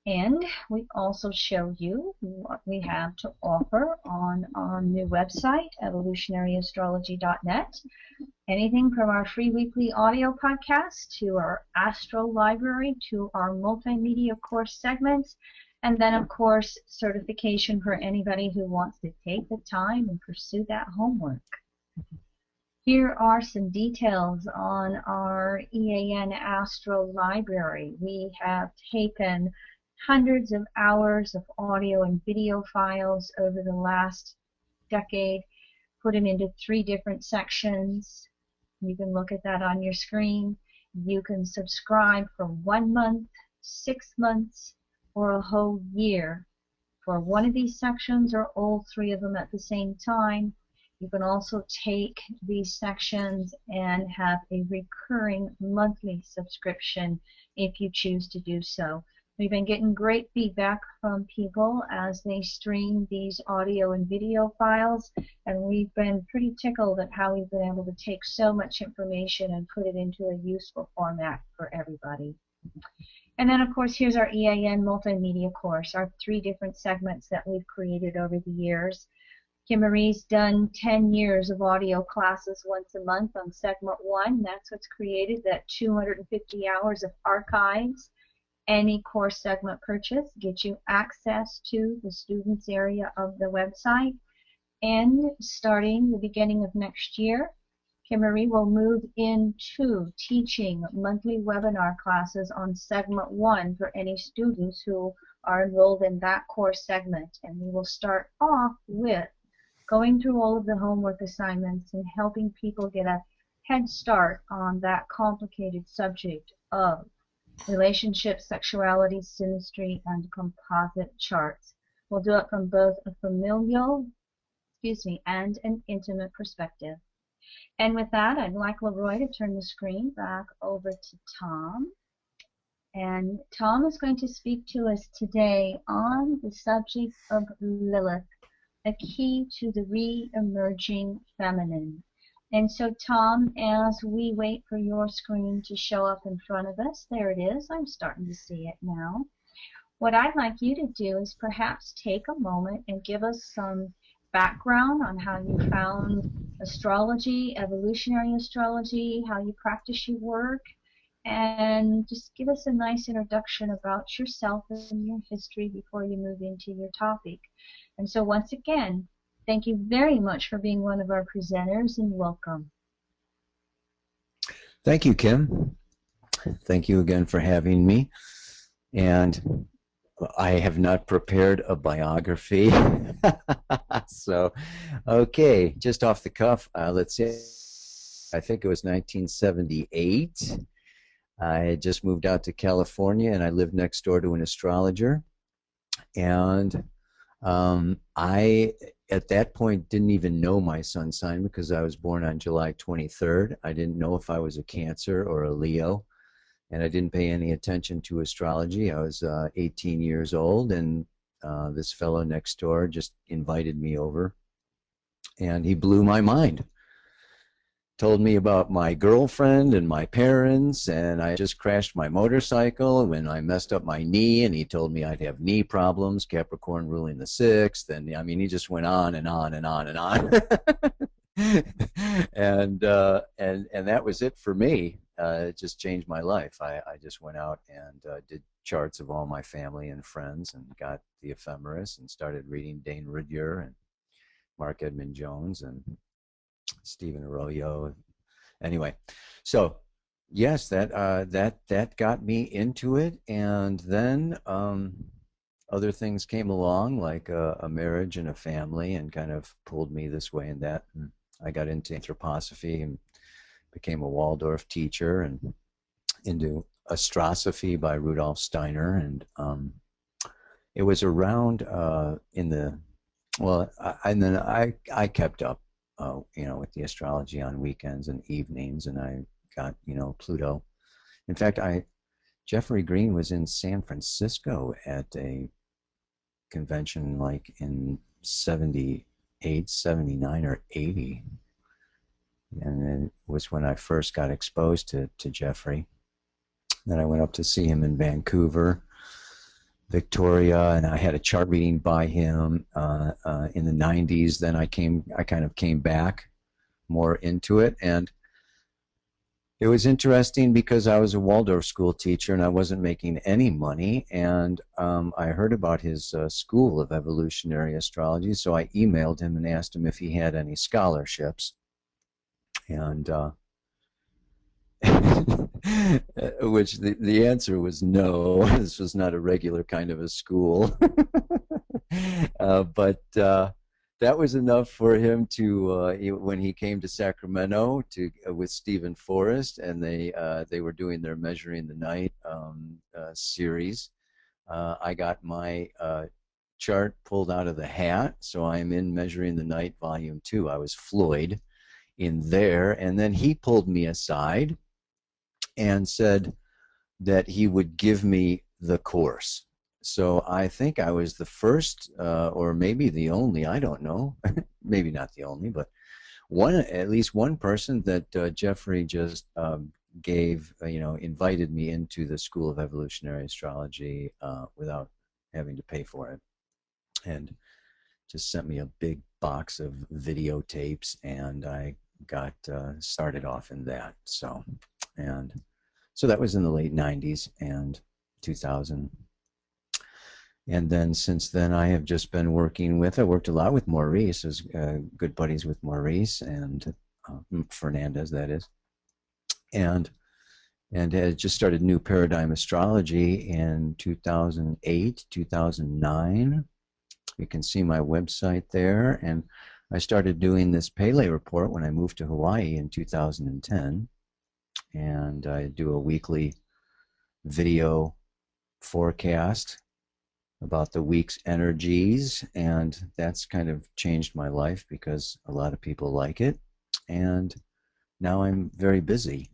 And we also show you what we have to offer on our new website, evolutionaryastrology.net. Anything from our free weekly audio podcast to our astro library to our multimedia course segments, and then of course certification for anybody who wants to take the time and pursue that homework. Here are some details on our EAN Astro Library. We have taken hundreds of hours of audio and video files over the last decade, put them into 3 different sections. You can look at that on your screen. You can subscribe for 1 month, 6 months, or a whole year for one of these sections or all 3 of them at the same time. You can also take these sections and have a recurring monthly subscription if you choose to do so. We've been getting great feedback from people as they stream these audio and video files, and we've been pretty tickled at how we've been able to take so much information and put it into a useful format for everybody. And then, of course, here's our EAN multimedia course, our 3 different segments that we've created over the years. Kim Marie's done 10 years of audio classes once a month on segment 1. That's what's created that 250 hours of archives. Any course segment purchase gets you access to the students area of the website. And starting the beginning of next year, Kim Marie will move into teaching monthly webinar classes on segment 1 for any students who are enrolled in that course segment. And we will start off with going through all of the homework assignments and helping people get a head start on that complicated subject of relationships, sexuality, synastry, and composite charts. We'll do it from both a familial, and an intimate perspective. And with that, I'd like Leroy to turn the screen back over to Tom. And Tom is going to speak to us today on the subject of Lilith, a key to the re-emerging feminine. And so, Tom, as we wait for your screen to show up in front of us, there it is. I'm starting to see it now. What I'd like you to do is perhaps take a moment and give us some background on how you found astrology, evolutionary astrology, how you practice your work, and just give us a nice introduction about yourself and your history before you move into your topic. And so once again, thank you very much for being one of our presenters, and welcome. Thank you, Kim. Thank you again for having me. And I have not prepared a biography. So, okay, just off the cuff, let's see. I think it was 1978. I had just moved out to California, and I lived next door to an astrologer. And I, at that point, didn't even know my sun sign because I was born on July 23rd. I didn't know if I was a Cancer or a Leo, and I didn't pay any attention to astrology. I was 18 years old, and this fellow next door just invited me over, and he blew my mind. Told me about my girlfriend and my parents, and I just crashed my motorcycle when I messed up my knee, and he told me I'd have knee problems, Capricorn ruling the 6th, and I mean, he just went on and on and on and on. and that was it for me. It just changed my life. I just went out and did charts of all my family and friends and got the ephemeris and started reading Dane Rudhyar and Mark Edmund Jones and Stephen Arroyo. Anyway, so yes, that got me into it, and then other things came along, like a marriage and a family, and kind of pulled me this way and that. And I got into anthroposophy and became a Waldorf teacher, and into astrosophy by Rudolf Steiner, and it was around in the and then I kept up. You know, with the astrology on weekends and evenings, and I got, you know, Pluto. In fact, Jeffrey Green was in San Francisco at a convention like in 78, 79, or 80. And it was when I first got exposed to Jeffrey. Then I went up to see him in Vancouver. Victoria, and I had a chart reading by him in the 90s. Then I kind of came back more into it, and it was interesting because I was a Waldorf school teacher and I wasn't making any money. And I heard about his school of evolutionary astrology. So I emailed him and asked him if he had any scholarships. And which the answer was no. This was not a regular kind of a school. But that was enough for him to when he came to Sacramento to with Stephen Forrest, and they were doing their Measuring the Night series. I got my chart pulled out of the hat, so I'm in Measuring the Night Volume 2. I was Floyd in there, and then he pulled me aside and said that he would give me the course. So I think I was the first, or maybe the only, I don't know, maybe not the only, but at least one person that Jeffrey just invited me into the School of Evolutionary Astrology without having to pay for it. And just sent me a big box of videotapes, and I got started off in that. So that was in the late 90s and 2000. And then since then, I have just been I worked a lot with Maurice, as good buddies with Maurice and Fernandez, that is. And had just started New Paradigm Astrology in 2008, 2009. You can see my website there. And I started doing this Pele report when I moved to Hawaii in 2010. And I do a weekly video forecast about the week's energies, and that's kind of changed my life because a lot of people like it. And now I'm very busy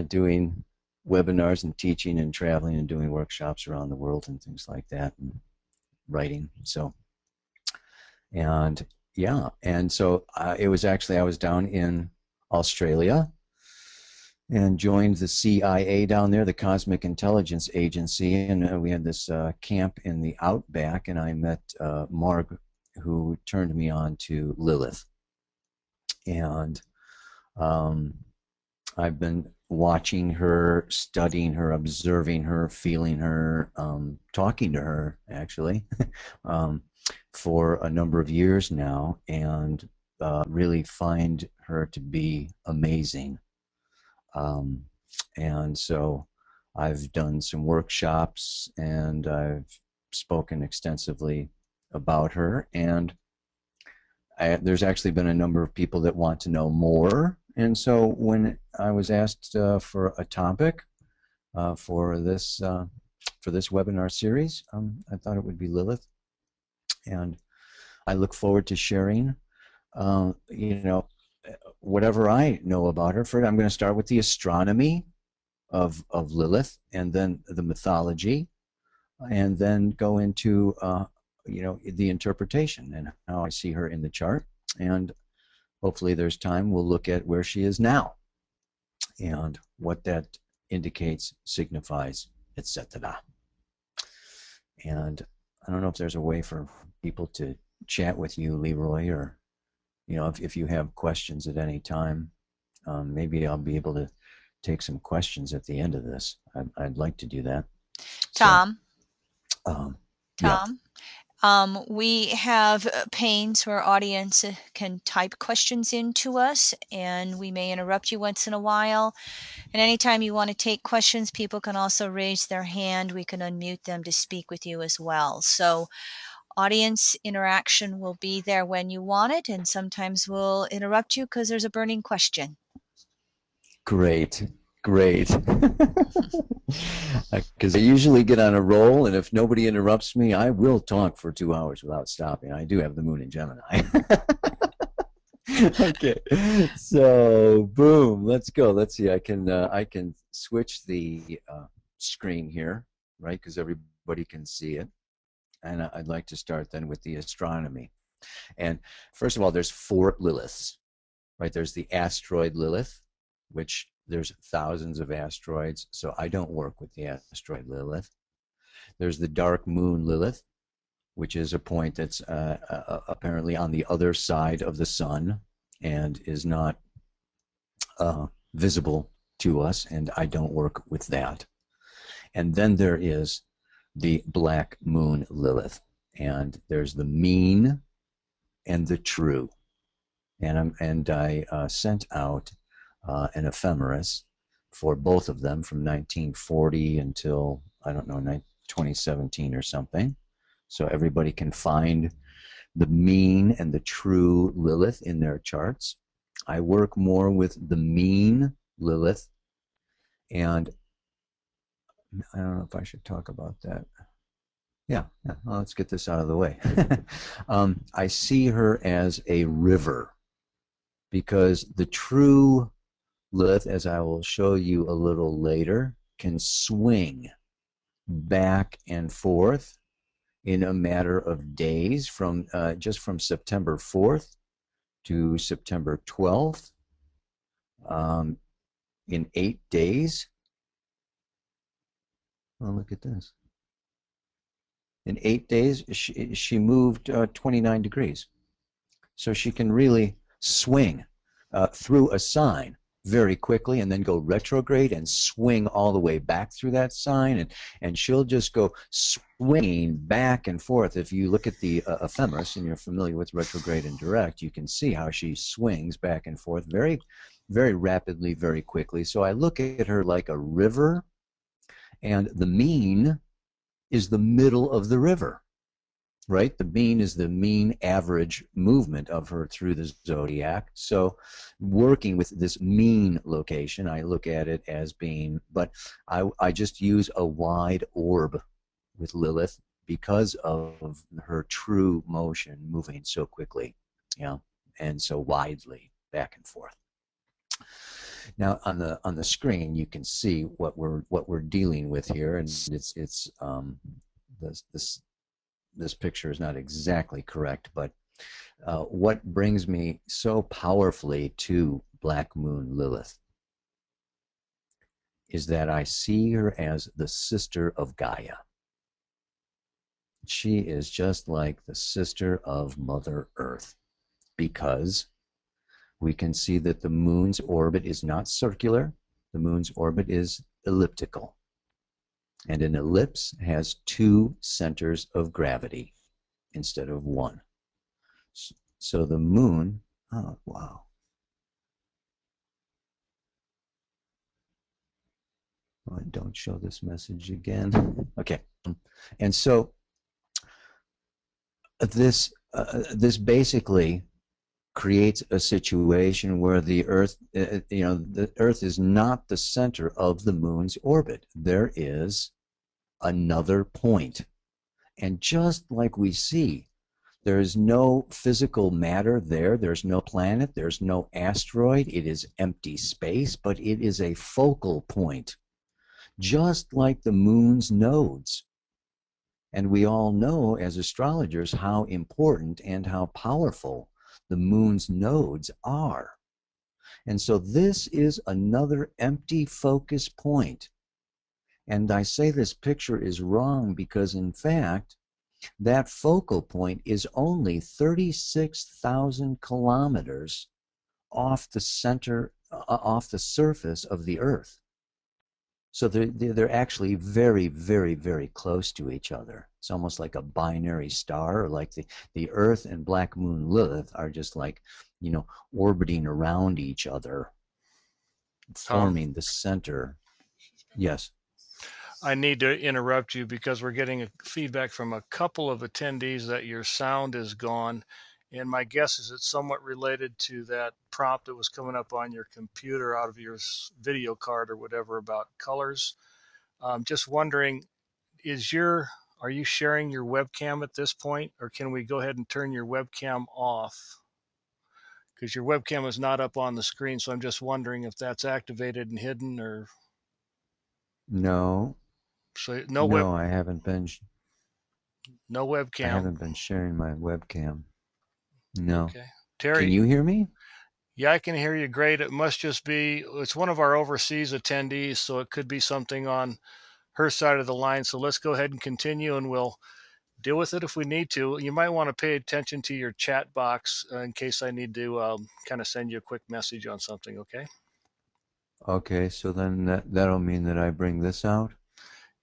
doing webinars and teaching and traveling and doing workshops around the world and things like that, and writing. So, and yeah, and so it was actually, I was down in Australia and joined the CIA down there, the Cosmic Intelligence Agency, and we had this camp in the outback, and I met Marg, who turned me on to Lilith. And I've been watching her, studying her, observing her, feeling her, talking to her, actually, for a number of years now, and really find her to be amazing. And so I've done some workshops, and I've spoken extensively about her, and there's actually been a number of people that want to know more. And so when I was asked for a topic for this webinar series, I thought it would be Lilith, and I look forward to sharing whatever I know about her. I'm going to start with the astronomy of Lilith, and then the mythology, and then go into the interpretation and how I see her in the chart. And hopefully there's time we'll look at where she is now and what that indicates, signifies, etc. And I don't know if there's a way for people to chat with you, Leroy, or if you have questions at any time, maybe I'll be able to take some questions at the end of this. I'd like to do that. Tom. So, Tom. We have panes where our audience can type questions into us, and we may interrupt you once in a while. And anytime you want to take questions, people can also raise their hand. We can unmute them to speak with you as well. So audience interaction will be there when you want it, and sometimes we'll interrupt you because there's a burning question. Great. Because I usually get on a roll, and if nobody interrupts me, I will talk for 2 hours without stopping. I do have the moon in Gemini. Okay, so boom, let's go. Let's see. I can switch the screen here, right? Because everybody can see it. And I'd like to start then with the astronomy. And first of all, there's 4 Liliths, right? There's the asteroid Lilith, which there's thousands of asteroids, so I don't work with the asteroid Lilith. There's the dark moon Lilith, which is a point that's apparently on the other side of the sun and is not visible to us, and I don't work with that. And then there is the black moon Lilith, and there's the mean and the true. And I sent out an ephemeris for both of them from 1940 until, I don't know, 2017 or something. So everybody can find the mean and the true Lilith in their charts. I work more with the mean Lilith, and I don't know if I should talk about that. Yeah, well, let's get this out of the way. I see her as a river, because the true Lilith, as I will show you a little later, can swing back and forth in a matter of days, from just from September 4th to September 12th, in 8 days. Oh, look at this. In 8 days, she moved 29 degrees. So she can really swing through a sign very quickly and then go retrograde and swing all the way back through that sign, and she'll just go swinging back and forth. If you look at the ephemeris and you're familiar with retrograde and direct, you can see how she swings back and forth very, very rapidly, very quickly. So I look at her like a river, and the mean is the middle of the river. Right? The mean is the mean average movement of her through the zodiac. So working with this mean location, I look at it as being, but I just use a wide orb with Lilith because of her true motion moving so quickly, yeah, and so widely back and forth. Now on the screen you can see what we're dealing with here, and it's this picture is not exactly correct, but what brings me so powerfully to Black Moon Lilith is that I see her as the sister of Gaia. She is just like the sister of Mother Earth, because we can see that the moon's orbit is not circular. The moon's orbit is elliptical. And an ellipse has 2 centers of gravity instead of 1. So the moon, oh, wow. Oh, don't show this message again. Okay. And so this basically creates a situation where the Earth, the Earth is not the center of the moon's orbit. There is another point. And just like we see, there is no physical matter there. There's no planet. There's no asteroid. It is empty space, but it is a focal point, just like the moon's nodes. And we all know as astrologers how important and how powerful the moon's nodes are. And so this is another empty focus point. And I say this picture is wrong because, in fact, that focal point is only 36,000 kilometers off the center, off the surface of the Earth. So they're actually very, very, very close to each other. It's almost like a binary star, or like the Earth and Black Moon Lilith are just like, orbiting around each other, forming the center. Yes. I need to interrupt you because we're getting feedback from a couple of attendees that your sound is gone. And my guess is it's somewhat related to that prompt that was coming up on your computer out of your video card or whatever about colors. Just wondering, are you sharing your webcam at this point, or can we go ahead and turn your webcam off? Because your webcam is not up on the screen, so I'm just wondering if that's activated and hidden, or... No. So no, I haven't been. No webcam. I haven't been sharing my webcam. No. Okay. Terry, can you hear me? Yeah, I can hear you great. It must just be, it's one of our overseas attendees, so it could be something on her side of the line. So let's go ahead and continue, and we'll deal with it if we need to. You might want to pay attention to your chat box in case I need to kind of send you a quick message on something, okay? Okay, so then that'll mean that I bring this out?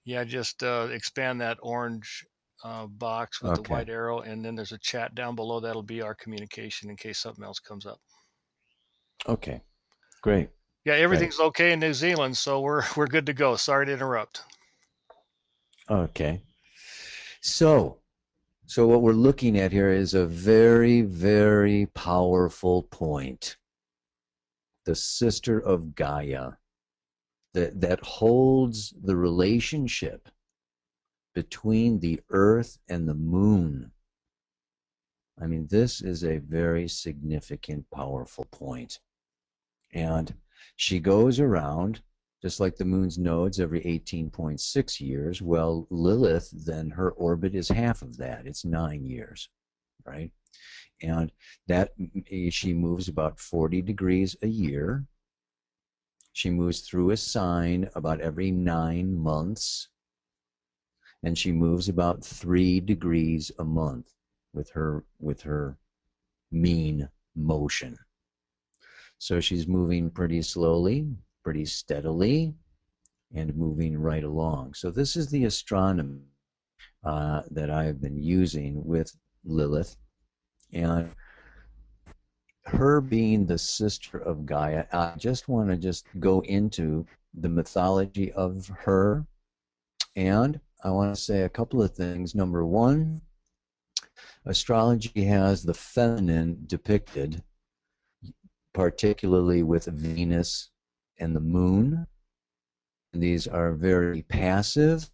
Yeah, just expand that orange box with the white arrow, and then there's a chat down below. That'll be our communication in case something else comes up. Okay, great. Yeah, everything's okay in New Zealand, so we're good to go. Sorry to interrupt. Okay. So what we're looking at here is a very, very powerful point. The sister of Gaia that holds the relationship between the earth and the moon. I mean, this is a very significant, powerful point. And she goes around, just like the moon's nodes, every 18.6 years. Well, Lilith, then her orbit is half of that. It's 9 years, right? And that she moves about 40 degrees a year. She moves through a sign about every 9 months. And she moves about 3 degrees a month with her mean motion. So she's moving pretty slowly, pretty steadily, and moving right along. So this is the astronomy that I've been using with Lilith. And her being the sister of Gaia, I just want to just go into the mythology of her. And I want to say a couple of things. Number one, astrology has the feminine depicted, particularly with Venus and the moon. And these are very passive,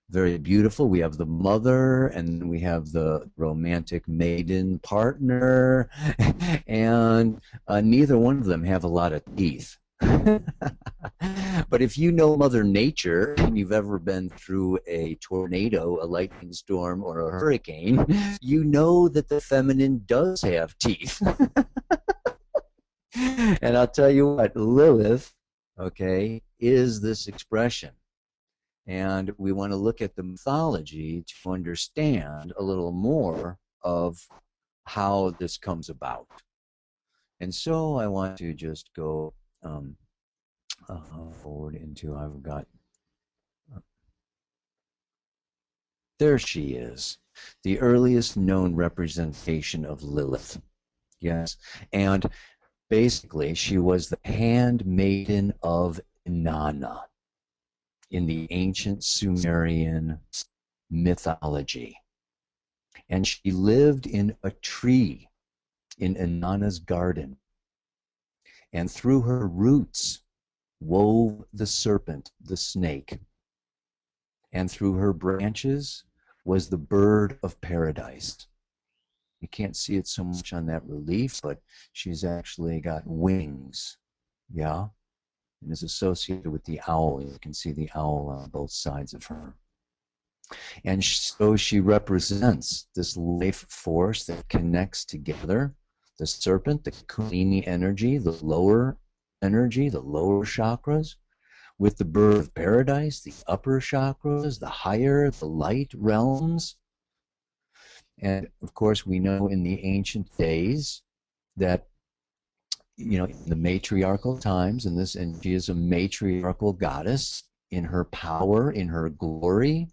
very beautiful. We have the mother, and we have the romantic maiden partner, and neither one of them have a lot of teeth. But if you know Mother Nature, and you've ever been through a tornado, a lightning storm, or a hurricane, you know that the feminine does have teeth. And I'll tell you what, Lilith, okay, is this expression. And we want to look at the mythology to understand a little more of how this comes about. And so I want to just go forward into, I've got, there she is, the earliest known representation of Lilith. Yes, and basically she was the handmaiden of Inanna in the ancient Sumerian mythology. And she lived in a tree in Inanna's garden. And through her roots wove the serpent, the snake. And through her branches was the bird of paradise. You can't see it so much on that relief, but she's actually got wings, yeah, and is associated with the owl. You can see the owl on both sides of her. And so she represents this life force that connects together the serpent, the Kundalini energy, the lower energy, the lower chakras, with the bird of paradise, the upper chakras, the higher, the light realms. And of course, we know in the ancient days that, you know, in the matriarchal times, and she is a matriarchal goddess in her power, in her glory,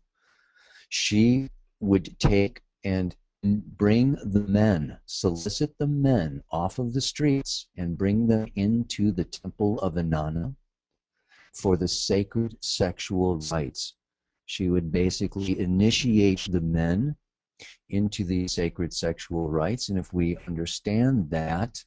she would take and bring the men, solicit the men off of the streets and bring them into the temple of Inanna for the sacred sexual rites. She would basically initiate the men into the sacred sexual rites, and if we understand that,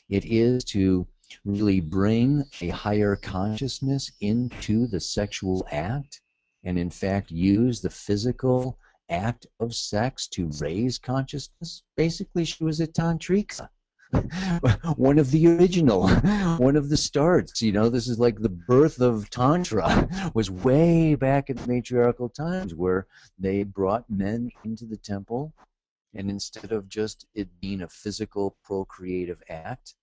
it is to really bring a higher consciousness into the sexual act, and in fact use the physical act of sex to raise consciousness. Basically, she was a tantrika. One of the original, one of the starts, you know, this is like the birth of Tantra, was way back in the matriarchal times, where they brought men into the temple, and instead of just it being a physical procreative act,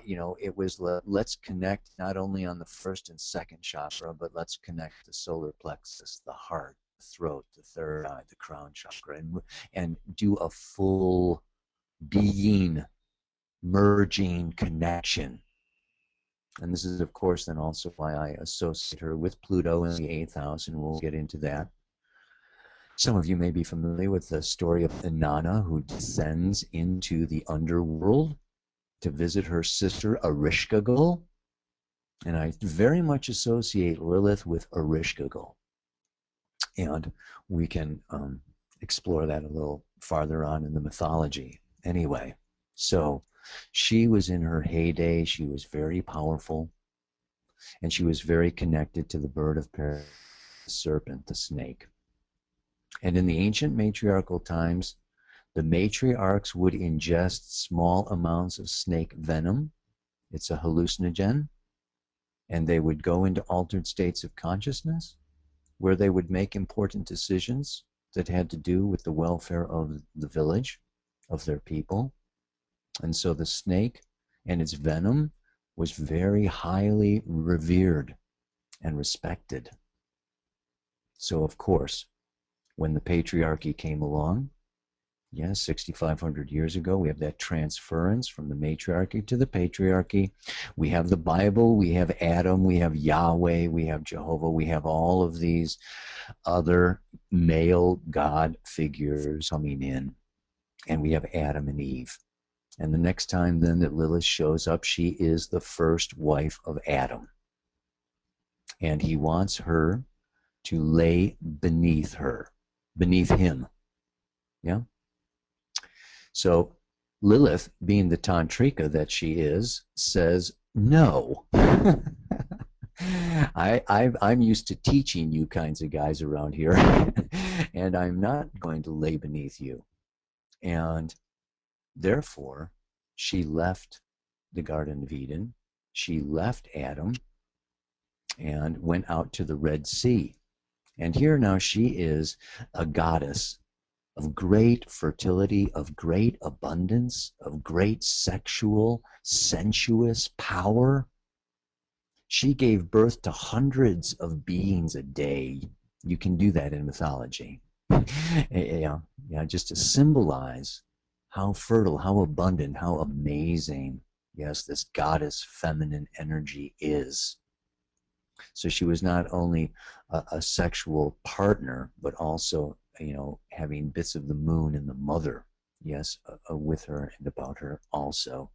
You know, it was let's connect not only on the first and second chakra, but let's connect the solar plexus, the heart, the throat, the third eye, the crown chakra, and do a full being merging connection. And this is, of course, then also why I associate her with Pluto in the 8th house, and we'll get into that. Some of you may be familiar with the story of Inanna, who descends into the underworld to visit her sister Ereshkigal. And I very much associate Lilith with Ereshkigal. And we can explore that a little farther on in the mythology. Anyway, so she was in her heyday. She was very powerful. And she was very connected to the bird of paradise, the serpent, the snake. And in the ancient matriarchal times, the matriarchs would ingest small amounts of snake venom. It's a hallucinogen. And they would go into altered states of consciousness where they would make important decisions that had to do with the welfare of the village, of their people. And so the snake and its venom was very highly revered and respected. So, of course, when the patriarchy came along, yes, 6,500 years ago, we have that transference from the matriarchy to the patriarchy. We have the Bible, we have Adam, we have Yahweh, we have Jehovah, we have all of these other male God figures coming in, and we have Adam and Eve. And the next time then that Lilith shows up, she is the first wife of Adam. And he wants her to lay beneath her, beneath him. Yeah? So Lilith, being the tantrika that she is, says, no. I'm used to teaching you kinds of guys around here, and I'm not going to lay beneath you. And therefore, she left the Garden of Eden. She left Adam and went out to the Red Sea. And here now she is a goddess of great fertility, of great abundance, of great sexual, sensuous power. She gave birth to hundreds of beings a day. You can do that in mythology. Yeah, just to symbolize how fertile, how abundant, how amazing, yes, this goddess feminine energy is. So she was not only a sexual partner, but also, you know, having bits of the moon and the mother, yes, with her and about her also.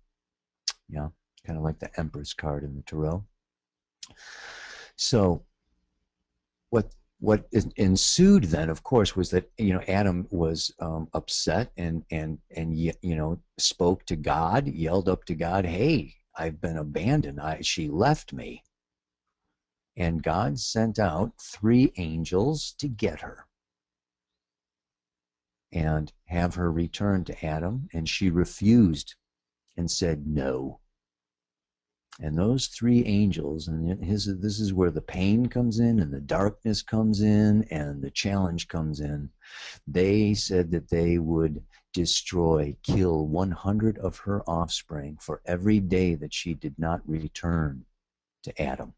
Yeah, kind of like the Empress card in the Tarot. So what ensued then, of course, was that, you know, Adam was upset and you know, spoke to God, yelled up to God, hey, I've been abandoned. She left me. And God sent out 3 angels to get her and have her return to Adam, and she refused and said no. And those 3 angels, and this is where the pain comes in and the darkness comes in and the challenge comes in. They said that they would destroy, kill 100 of her offspring for every day that she did not return to Adam.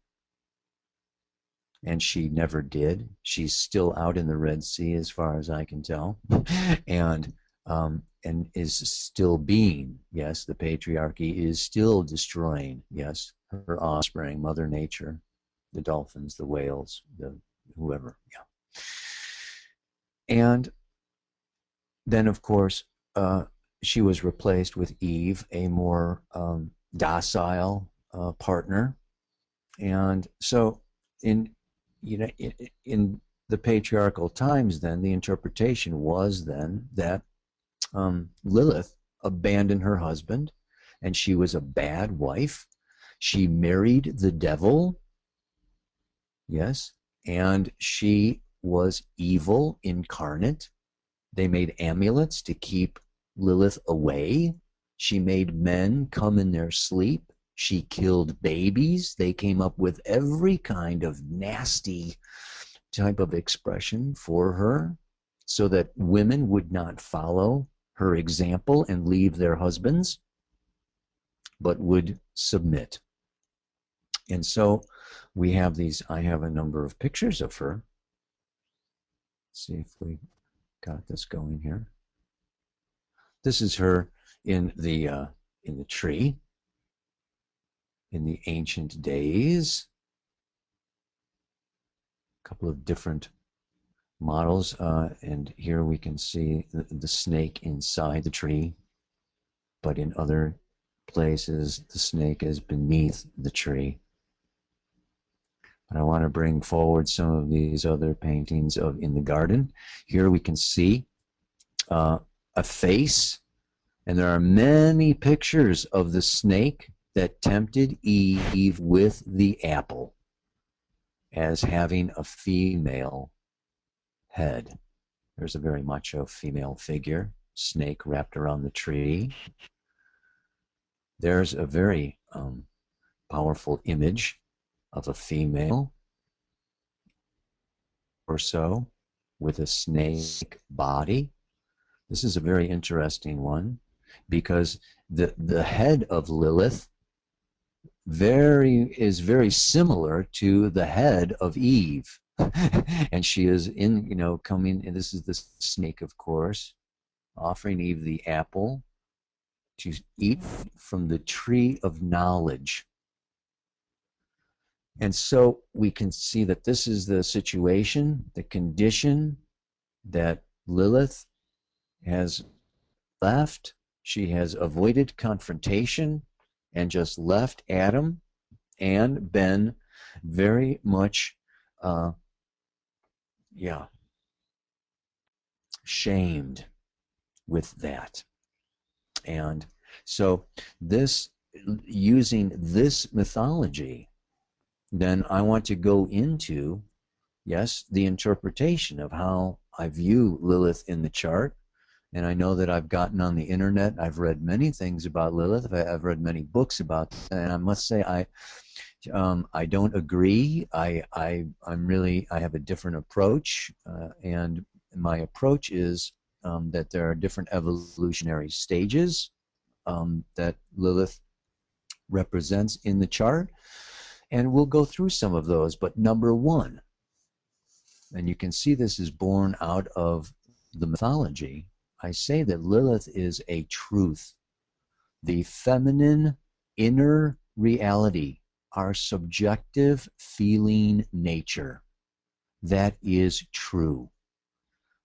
And she never did. She's still out in the Red Sea, as far as I can tell, and is still being, yes, the patriarchy is still destroying, yes, her offspring, Mother Nature, the dolphins, the whales, the whoever, yeah. And then, of course, she was replaced with Eve, a more docile partner, and so in the patriarchal times, then the interpretation was then that Lilith abandoned her husband, and she was a bad wife. She married the devil, yes, and she was evil incarnate. They made amulets to keep Lilith away. She made men come in their sleep. She killed babies. They came up with every kind of nasty type of expression for her so that women would not follow her example and leave their husbands. but would submit. And so we have these, I have a number of pictures of her. Let's see if we got this going here. This is her in the tree in the ancient days. A couple of different models, and here we can see the snake inside the tree, but in other places the snake is beneath the tree. But I want to bring forward some of these other paintings of in the garden. Here we can see a face, and there are many pictures of the snake that tempted Eve with the apple as having a female head. There's a very macho female figure, snake wrapped around the tree. There's a very powerful image of a female or so with a snake body. This is a very interesting one because the head of Lilith is very similar to the head of Eve. And she is coming, and this is the snake, of course, offering Eve the apple to eat from the tree of knowledge. And so we can see that this is the situation, the condition that Lilith has left. She has avoided confrontation and just left Adam and been very much shamed with that. And so using this mythology, then I want to go into, yes, the interpretation of how I view Lilith in the chart. And I know that I've gotten on the internet, I've read many things about Lilith, I've read many books about that, and I must say I don't agree. I have a different approach, and my approach is that there are different evolutionary stages that Lilith represents in the chart, and we'll go through some of those. But number one, and you can see this is born out of the mythology, I say that Lilith is a truth, the feminine inner reality, our subjective feeling nature. That is true.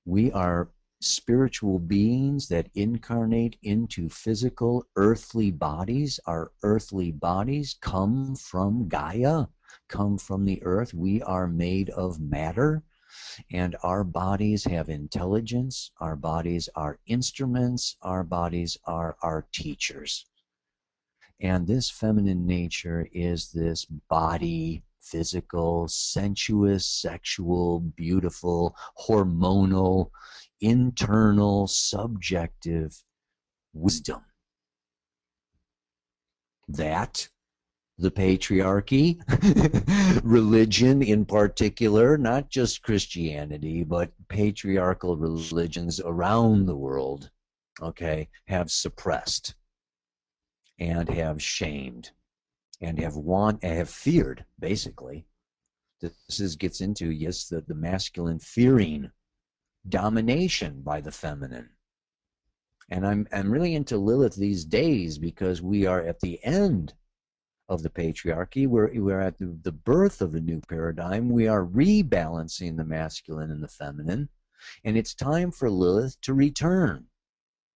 We are spiritual beings that incarnate into physical earthly bodies. Our earthly bodies come from Gaia, come from the earth. We are made of matter, and our bodies have intelligence. Our bodies are instruments. Our bodies are our teachers. And this feminine nature is this body, physical, sensuous, sexual, beautiful, hormonal, internal, subjective wisdom that the patriarchy, religion in particular, not just Christianity, but patriarchal religions around the world, okay, have suppressed and have shamed and have feared, basically. This gets into, yes, the masculine fearing domination by the feminine. And I'm really into Lilith these days because we are at the end of the patriarchy. We're at the birth of a new paradigm. We are rebalancing the masculine and the feminine. And it's time for Lilith to return,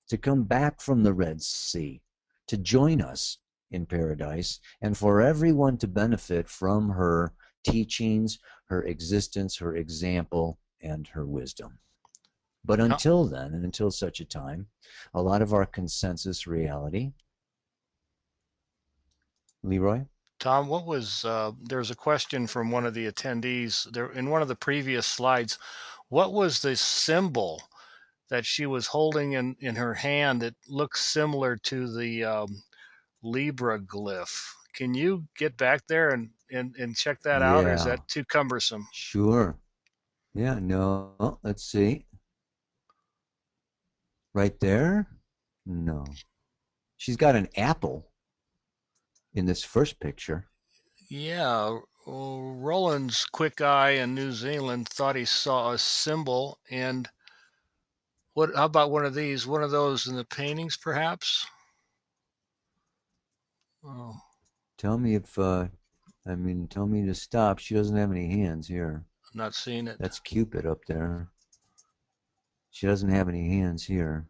to come back from the Red Sea, to join us in paradise, and for everyone to benefit from her teachings, her existence, her example, and her wisdom. But until then, and until such a time, a lot of our consensus reality. Leroy? Tom, what was there's a question from one of the attendees there in one of the previous slides. What was the symbol that she was holding in her hand that looks similar to the Libra glyph? Can you get back there and check that out, or is Yeah, that too cumbersome? sure. Yeah, no, let's see. Right there? No. She's got an apple. in this first picture. Yeah, Roland's quick eye in New Zealand thought he saw a symbol. And what? How about one of these? One of those in the paintings, perhaps? Oh, Tell me if, tell me to stop. She doesn't have any hands here. I'm not seeing it. That's Cupid up there. She doesn't have any hands here.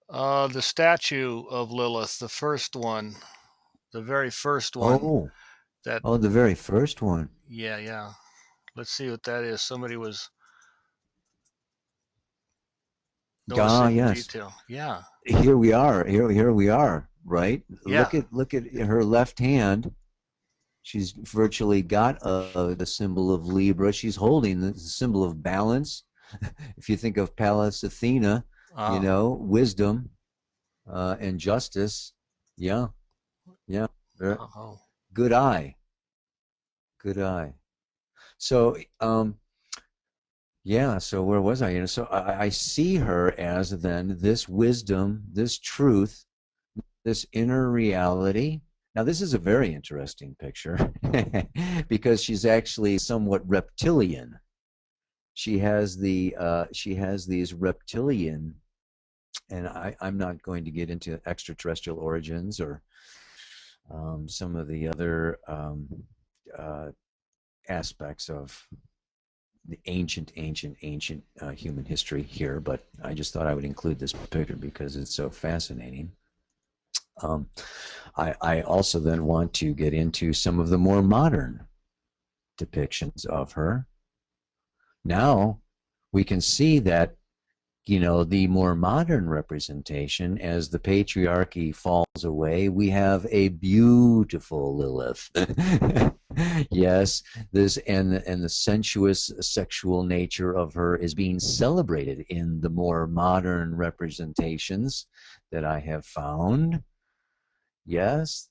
The statue of Lilith, the first one, the very first one. Oh, That. oh, the very first one. Yeah, yeah. Let's see what that is. Somebody was Ah, noticing the yes. detail. Yeah. Here we are. Here we are. Right. Yeah. Look at her left hand. She's virtually got the symbol of Libra. She's holding the symbol of balance. If you think of Pallas Athena, you know, wisdom and justice. Yeah, yeah. Good eye. Good eye. So, yeah, so where was I? You know, so I see her as then this wisdom, this truth, this inner reality. Now, this is a very interesting picture because she's actually somewhat reptilian. She has these reptilian, and I'm not going to get into extraterrestrial origins or some of the other aspects of the ancient human history here, but I just thought I would include this picture because it's so fascinating. I also then want to get into some of the more modern depictions of her. Now we can see that, you know, the more modern representation, as the patriarchy falls away, we have a beautiful Lilith. Yes, this and the sensuous sexual nature of her is being celebrated in the more modern representations that I have found. Yes,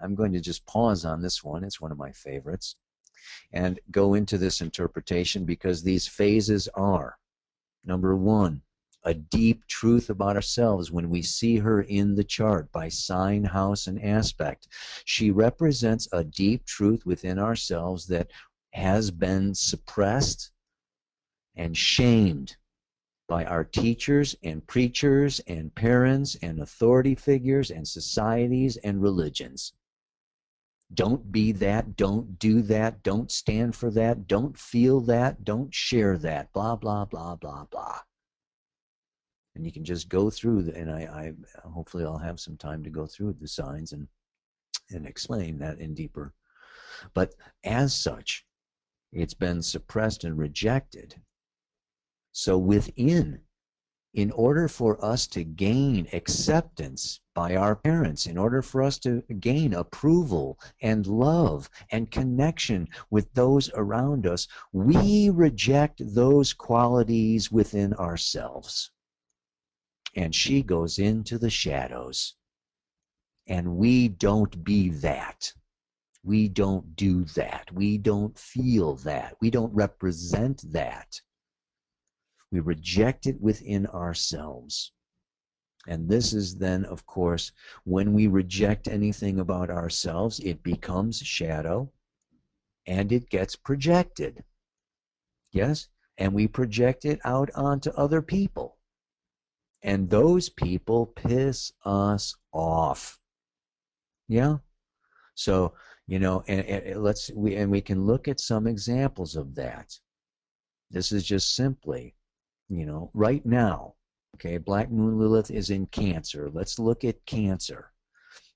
I'm going to just pause on this one. It's one of my favorites, and go into this interpretation because these phases are: number one, a deep truth about ourselves when we see her in the chart by sign, house, and aspect. She represents a deep truth within ourselves that has been suppressed and shamed by our teachers and preachers and parents and authority figures and societies and religions. Don't be that, don't do that, don't stand for that, don't feel that, don't share that, blah, blah, blah, blah, blah. And you can just go through, and I hopefully I'll have some time to go through the signs and explain that in deeper. But as such, it's been suppressed and rejected. So within, in order for us to gain acceptance by our parents, in order for us to gain approval and love and connection with those around us, we reject those qualities within ourselves. And she goes into the shadows. And we don't be that. We don't do that. We don't feel that. We don't represent that. We reject it within ourselves. And this is then, of course, when we reject anything about ourselves, it becomes shadow and it gets projected. Yes? And we project it out onto other people. And those people piss us off. Yeah? So, you know, and we can look at some examples of that. This is just simply, you know, right now, okay, Black Moon Lilith is in Cancer. Let's look at Cancer.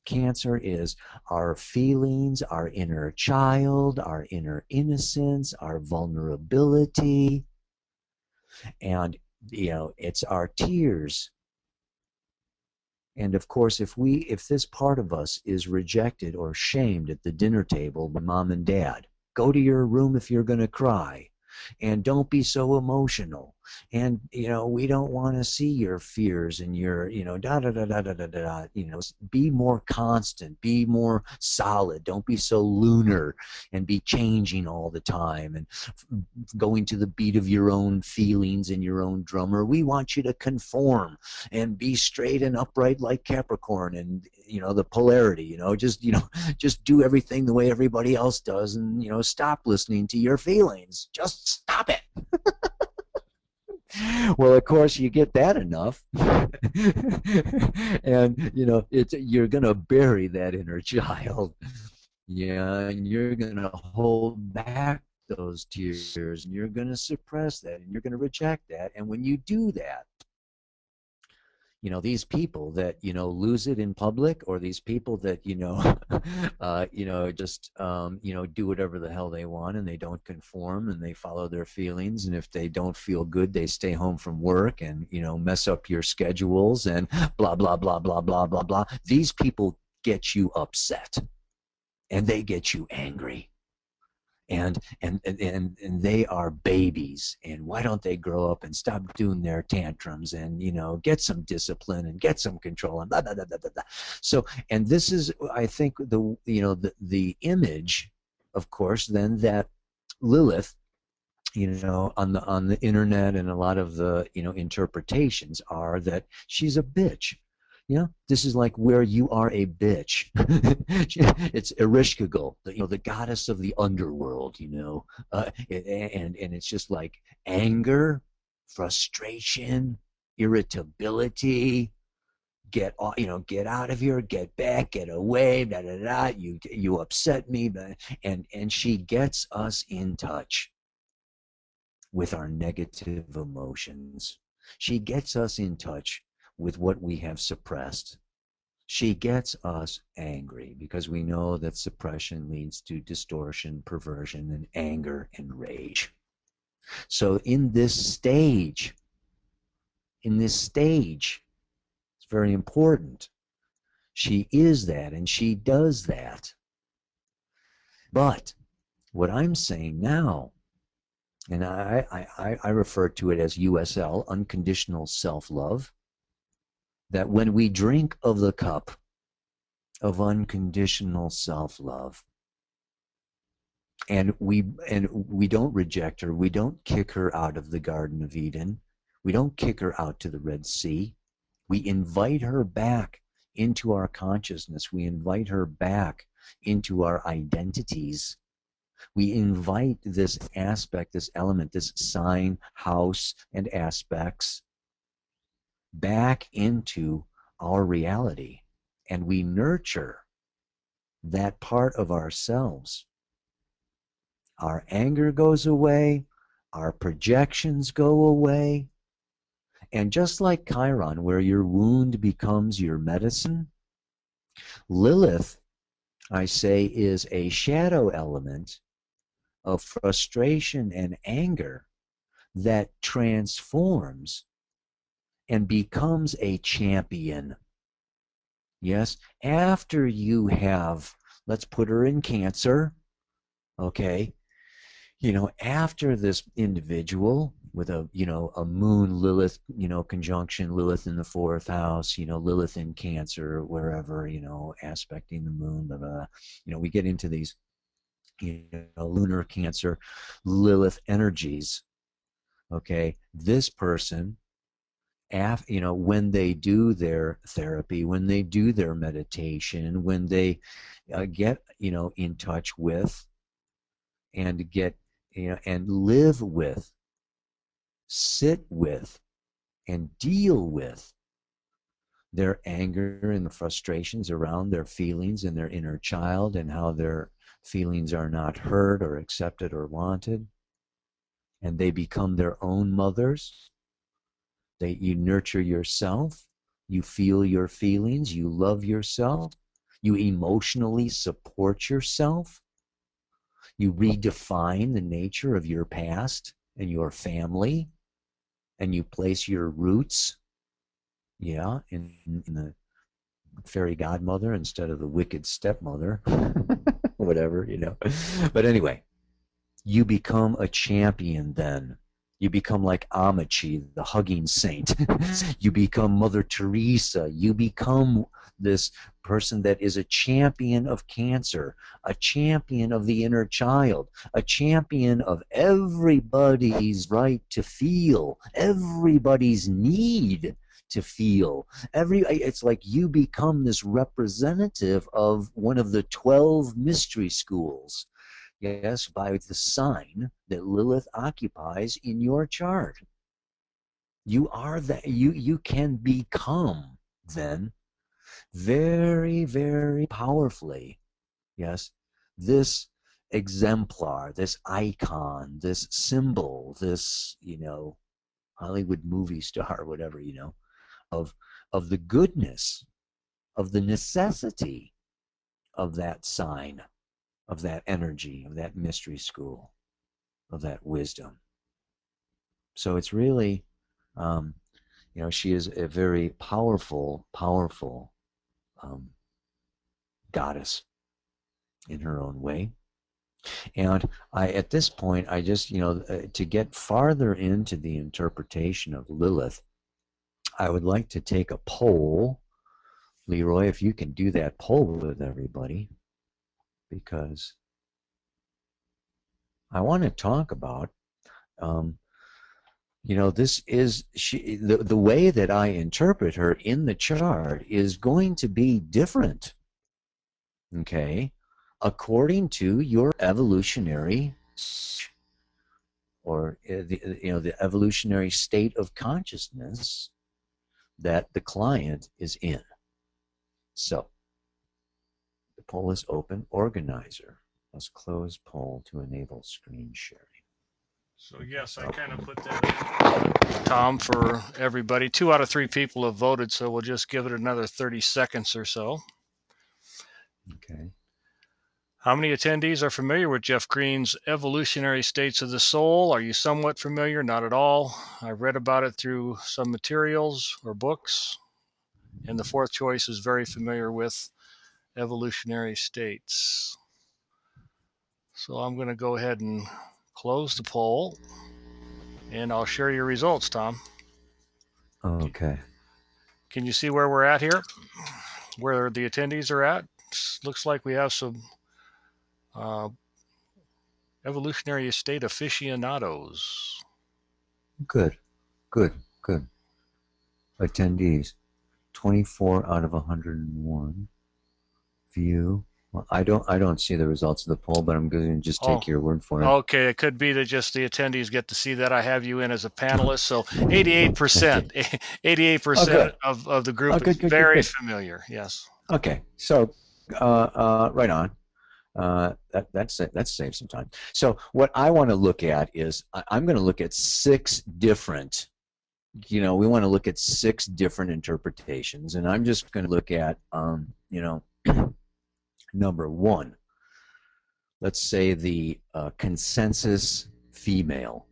Cancer is our feelings, our inner child, our inner innocence, our vulnerability, and, you know, it's our tears. And of course, if this part of us is rejected or shamed at the dinner table by mom and dad, go to your room if you're going to cry. and don't be so emotional, and we don't want to see your fears and your da da da da da da da. Be more constant, be more solid, don't be so lunar and be changing all the time and going to the beat of your own feelings and your own drummer. We want you to conform and be straight and upright like Capricorn, and the polarity, just do everything the way everybody else does, and stop listening to your feelings. Just stop it. Well, of course, you get that enough, and you're gonna bury that inner child. Yeah, and you're gonna hold back those tears, and you're gonna suppress that, and you're gonna reject that. And when you do that, these people that lose it in public, or these people that just do whatever the hell they want, and they don't conform, and they follow their feelings, and if they don't feel good, they stay home from work and mess up your schedules and blah blah blah blah blah blah blah. These people get you upset, and they get you angry. And they are babies, and why don't they grow up and stop doing their tantrums, and get some discipline and get some control, and blah blah blah blah blah. So, and this is, I think, the image, of course, then, that Lilith, on the internet, and a lot of the interpretations are that she's a bitch. This is like where you are a bitch. It's Ereshkigal, the goddess of the underworld, and it's just like anger, frustration, irritability. Get out of here, get back, get away, da da da. You upset me, and she gets us in touch with our negative emotions. She gets us in touch with what we have suppressed. She gets us angry, because we know that suppression leads to distortion, perversion, and anger and rage. So in this stage, it's very important. She is that, and she does that. But what I'm saying now, and I refer to it as USL, unconditional self-love, that when we drink of the cup of unconditional self-love, and we don't reject her, we don't kick her out of the Garden of Eden, we don't kick her out to the Red Sea, we invite her back into our consciousness, we invite her back into our identities. We invite this aspect, this element, this sign, house, and aspects back into our reality, and we nurture that part of ourselves. Our anger goes away, our projections go away, and just like Chiron, where your wound becomes your medicine, Lilith, I say, is a shadow element of frustration and anger that transforms and becomes a champion. Yes, after you have, let's put her in Cancer, okay, after this individual with a moon Lilith, conjunction Lilith in the 4th house, Lilith in Cancer, wherever, aspecting the moon, blah, blah, blah. We get into these, lunar Cancer Lilith energies. Okay, this person, when they do their therapy, when they do their meditation, when they get in touch with and get and live with, sit with, and deal with their anger and the frustrations around their feelings and their inner child, and how their feelings are not heard or accepted or wanted, and they become their own mothers. You nurture yourself, you feel your feelings, you love yourself, you emotionally support yourself, you redefine the nature of your past and your family, and you place your roots, in the fairy godmother instead of the wicked stepmother, whatever, But anyway, you become a champion then. You become like Amici, the hugging saint. You become Mother Teresa. You become this person that is a champion of cancer, a champion of the inner child, a champion of everybody's right to feel, everybody's need to feel. It's like you become this representative of one of the 12 mystery schools. Yes, by the sign that Lilith occupies in your chart. You are that, you can become then very, very powerfully, yes, this exemplar, this icon, this symbol, this, Hollywood movie star, whatever, of the goodness, of the necessity of that sign, of that energy, of that mystery school, of that wisdom. So it's really, she is a very powerful, powerful goddess in her own way. And at this point, I just, to get farther into the interpretation of Lilith, I would like to take a poll. Leroy, if you can do that poll with everybody, because I want to talk about, this is the way that I interpret her in the chart is going to be different, okay, according to your evolutionary or the evolutionary state of consciousness that the client is in. So the poll is open. Organizer, let's close poll to enable screen sharing. So yes, I kind of put that in, Tom, for everybody. 2 out of 3 people have voted, so we'll just give it another 30 seconds or so. Okay. How many attendees are familiar with Jeff Green's Evolutionary States of the Soul? Are you somewhat familiar? Not at all. I've read about it through some materials or books. And the 4th choice is very familiar with evolutionary states. So I'm going to go ahead and close the poll, and I'll share your results, Tom. Okay. Can you see where we're at here? Where the attendees are at? Looks like we have some evolutionary estate aficionados. Good. Attendees, 24 out of 101. View. Well, I don't see the results of the poll, but I'm going to just take your word for it. Okay, it could be that just the attendees get to see that I have you in as a panelist. So 88%, 88% of the group is very familiar. Yes. Okay, so right on. That saves some time. So what I want to look at is I'm going to look at 6 different. We want to look at 6 different interpretations, and I'm just going to look at number 1. Let's say the consensus female.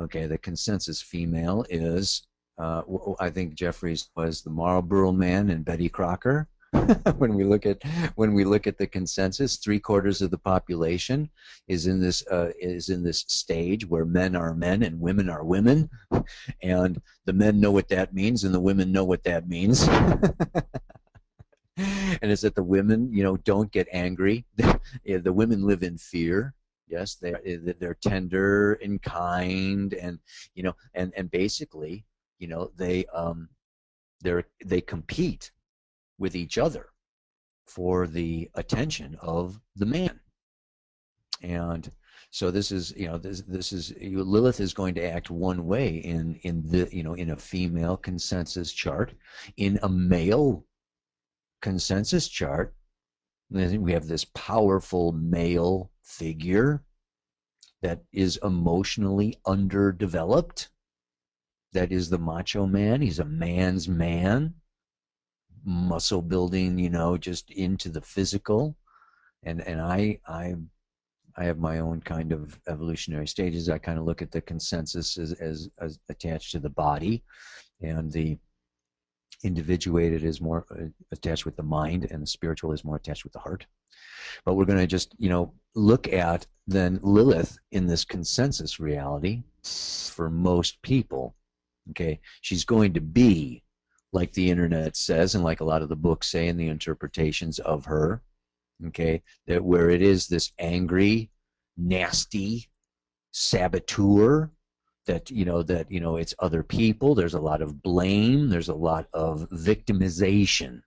Okay, the consensus female is, I think Jeffries was the Marlboro Man and Betty Crocker. when we look at the consensus, 3/4 of the population is in this stage where men are men and women are women, and the men know what that means and the women know what that means. And it's that the women, don't get angry. The women live in fear. Yes, they're tender and kind, and and basically, they compete with each other for the attention of the man. And so this is, this is Lilith is going to act one way in a female consensus chart. In a male consensus chart, we have this powerful male figure that is emotionally underdeveloped. That is the macho man. He's a man's man. Muscle building, just into the physical. And I have my own kind of evolutionary stages. I kind of look at the consensus as attached to the body, and the individuated is more attached with the mind, and the spiritual is more attached with the heart. But we're going to just, look at then Lilith in this consensus reality for most people. Okay, she's going to be, like the internet says, and like a lot of the books say, and the interpretations of her, okay, that where it is this angry, nasty saboteur, that it's other people. There's a lot of blame. There's a lot of victimization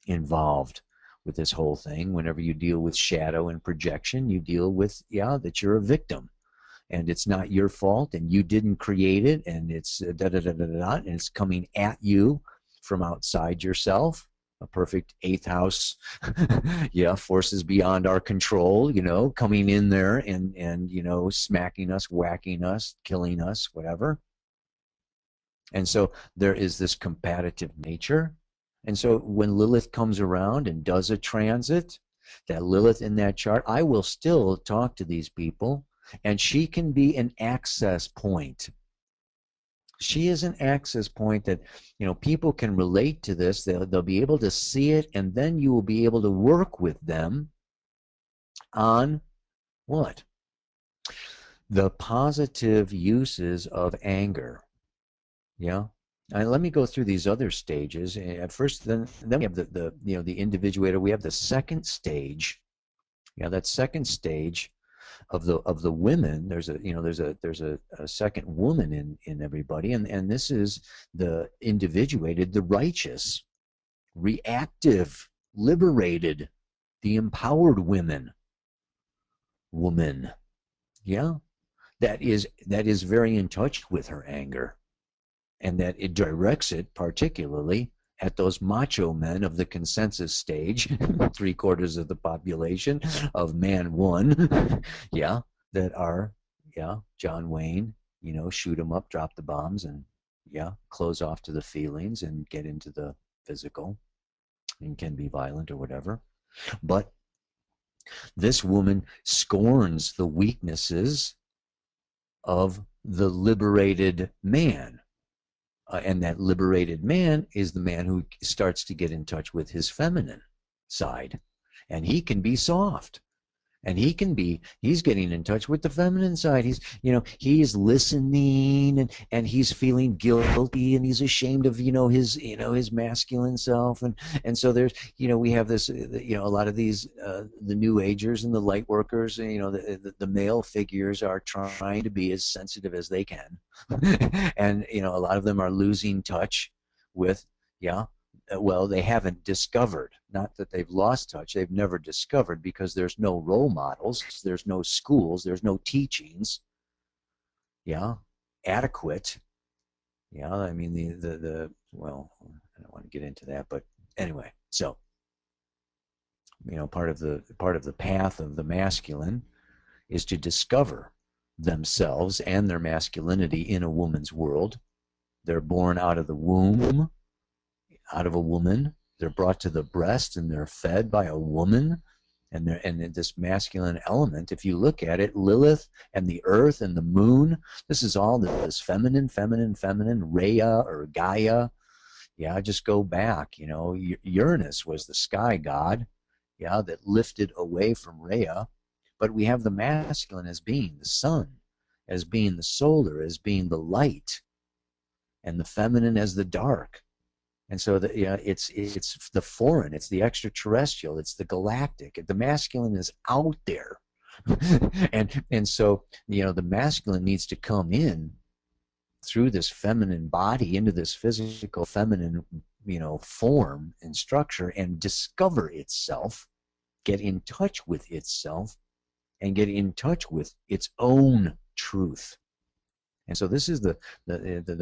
involved with this whole thing. Whenever you deal with shadow and projection, you deal with, that you're a victim, and it's not your fault, and you didn't create it, and it's and it's coming at you from outside yourself. A perfect eighth house, forces beyond our control, coming in there and smacking us, whacking us, killing us, whatever. And so there is this competitive nature. And so when Lilith comes around and does a transit, that Lilith in that chart, I will still talk to these people, and she can be an access point. She is an access point that, people can relate to this. They'll be able to see it, and then you will be able to work with them on what? The positive uses of anger. Yeah. Let me go through these other stages. At first, then we have the individuator. We have the second stage. Yeah, that second stage of the women. There's a second woman in everybody, and this is the individuated, the righteous, reactive, liberated, the empowered woman. Yeah, that is very in touch with her anger, and that it directs it particularly at those macho men of the consensus stage, 3/4 of the population of man one, that are, John Wayne, shoot them up, drop the bombs, and close off to the feelings and get into the physical, and can be violent or whatever. But this woman scorns the weaknesses of the liberated man. And that liberated man is the man who starts to get in touch with his feminine side. And he can be soft. And he's getting in touch with the feminine side. He's listening, and he's feeling guilty, and he's ashamed of, his masculine self. And so there's, we have this, a lot of these, the New Agers and the light workers, the male figures are trying to be as sensitive as they can. And, a lot of them are losing touch with, well, they haven't discovered. Not that they've lost touch, they've never discovered, because there's no role models, there's no schools, there's no teachings, adequate. I mean, well, I don't want to get into that, but anyway, so, part of the path of the masculine is to discover themselves and their masculinity in a woman's world. They're born out of the womb, out of a woman. They're brought to the breast, and they're fed by a woman. And this masculine element, if you look at it, Lilith and the earth and the moon, this is all this feminine, Rhea or Gaia. Just go back. Uranus was the sky god, that lifted away from Rhea. But we have the masculine as being the sun, as being the solar, as being the light, and the feminine as the dark. And so it's the foreign, it's the extraterrestrial, it's the galactic. The masculine is out there. and so the masculine needs to come in through this feminine body into this physical feminine form and structure, and discover itself, get in touch with itself, and get in touch with its own truth. And so this is the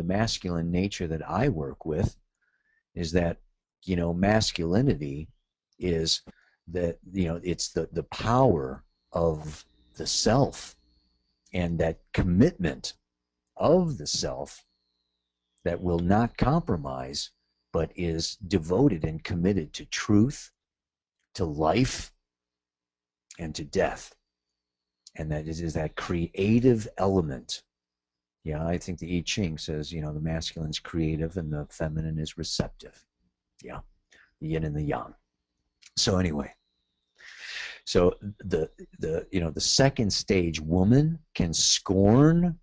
masculine nature that I work with, is that masculinity is that it's the power of the self, and that commitment of the self that will not compromise, but is devoted and committed to truth, to life, and to death. And that is that creative element. I think the I Ching says, the masculine's creative and the feminine is receptive. Yeah, the yin and the yang. So anyway, so the second stage woman can scorn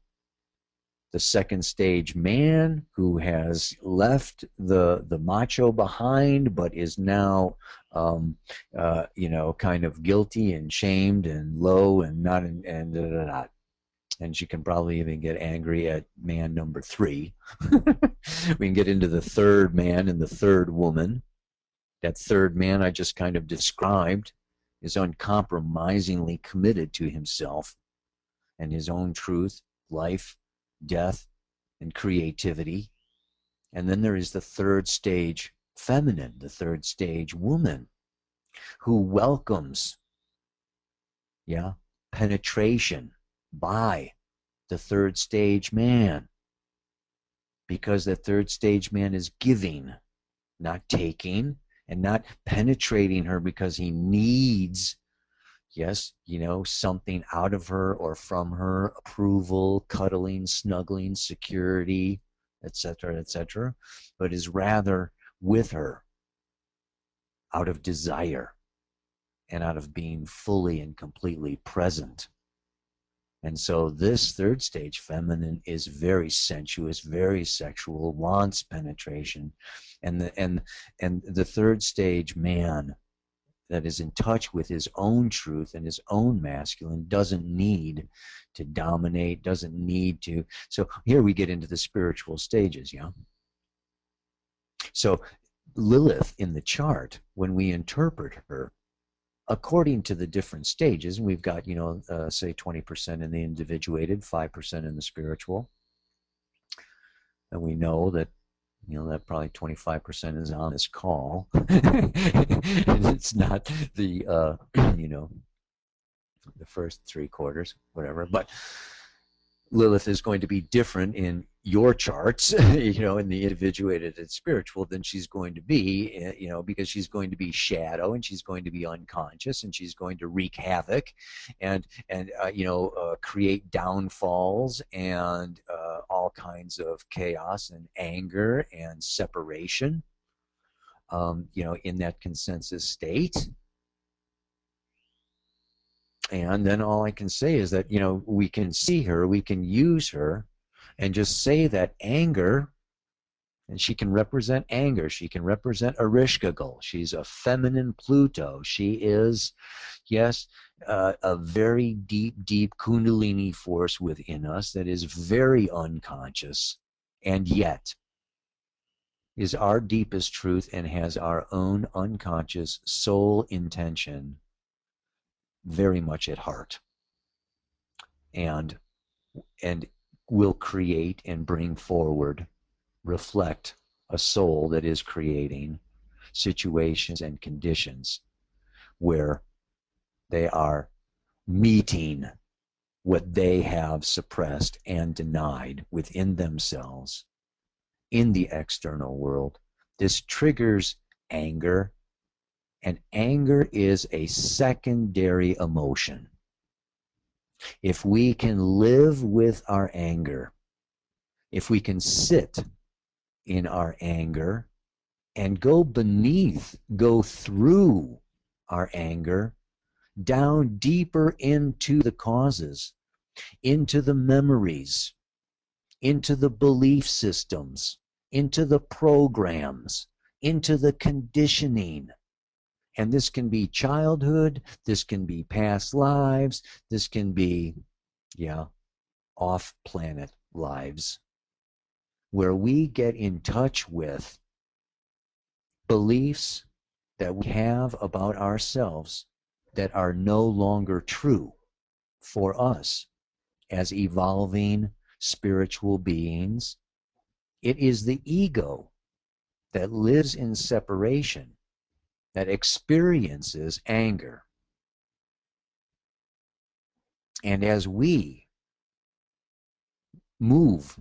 the second stage man who has left the macho behind, but is now kind of guilty and shamed and low and not and da, da, da. And she can probably even get angry at man number 3. We can get into the third man and the third woman. That third man I just kind of described is uncompromisingly committed to himself and his own truth, life, death, and creativity. And then there is the third stage feminine, the third stage woman, who welcomes, penetration by the third stage man, because the third stage man is giving, not taking, and not penetrating her because he needs, something out of her or from her, approval, cuddling, snuggling, security, etc., but is rather with her out of desire and out of being fully and completely present. And so this third stage feminine is very sensuous, very sexual, wants penetration. And the third stage man that is in touch with his own truth and his own masculine doesn't need to dominate, doesn't need to. So here we get into the spiritual stages, So Lilith in the chart, when we interpret her, according to the different stages, and we've got, say 20% in the individuated, 5% in the spiritual, and we know that, that probably 25% is on this call, and it's not the, the first 3/4, whatever, but Lilith is going to be different in your charts, in the individuated and spiritual than she's going to be, because she's going to be shadow and she's going to be unconscious and she's going to wreak havoc and create downfalls and all kinds of chaos and anger and separation, in that consensus state. And then all I can say is that, we can see her, we can use her, and just say that anger, and she can represent anger, she can represent Erishkigal, she's a feminine Pluto, she is, a very deep Kundalini force within us that is very unconscious, and yet is our deepest truth and has our own unconscious soul intention very much at heart. And will create and bring forward, reflect a soul that is creating situations and conditions where they are meeting what they have suppressed and denied within themselves in the external world. This triggers anger, and anger is a secondary emotion. If we can live with our anger, if we can sit in our anger and go through our anger, down deeper into the causes, into the memories, into the belief systems, into the programs, into the conditioning. And this can be childhood, this can be past lives, this can be, off-planet lives, where we get in touch with beliefs that we have about ourselves that are no longer true for us as evolving spiritual beings. It is the ego that lives in separation that experiences anger. And as we move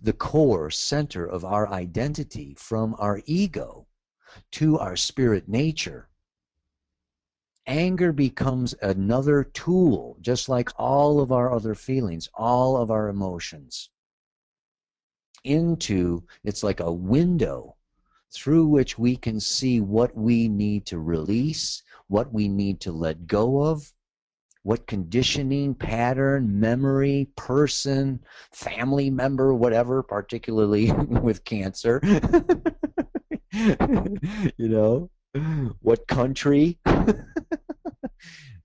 the core center of our identity from our ego to our spirit nature, anger becomes another tool, just like all of our other feelings, all of our emotions, it's like a window through which we can see what we need to release, what we need to let go of, what conditioning, pattern, memory, person, family member, whatever, particularly with Cancer, you know, what country.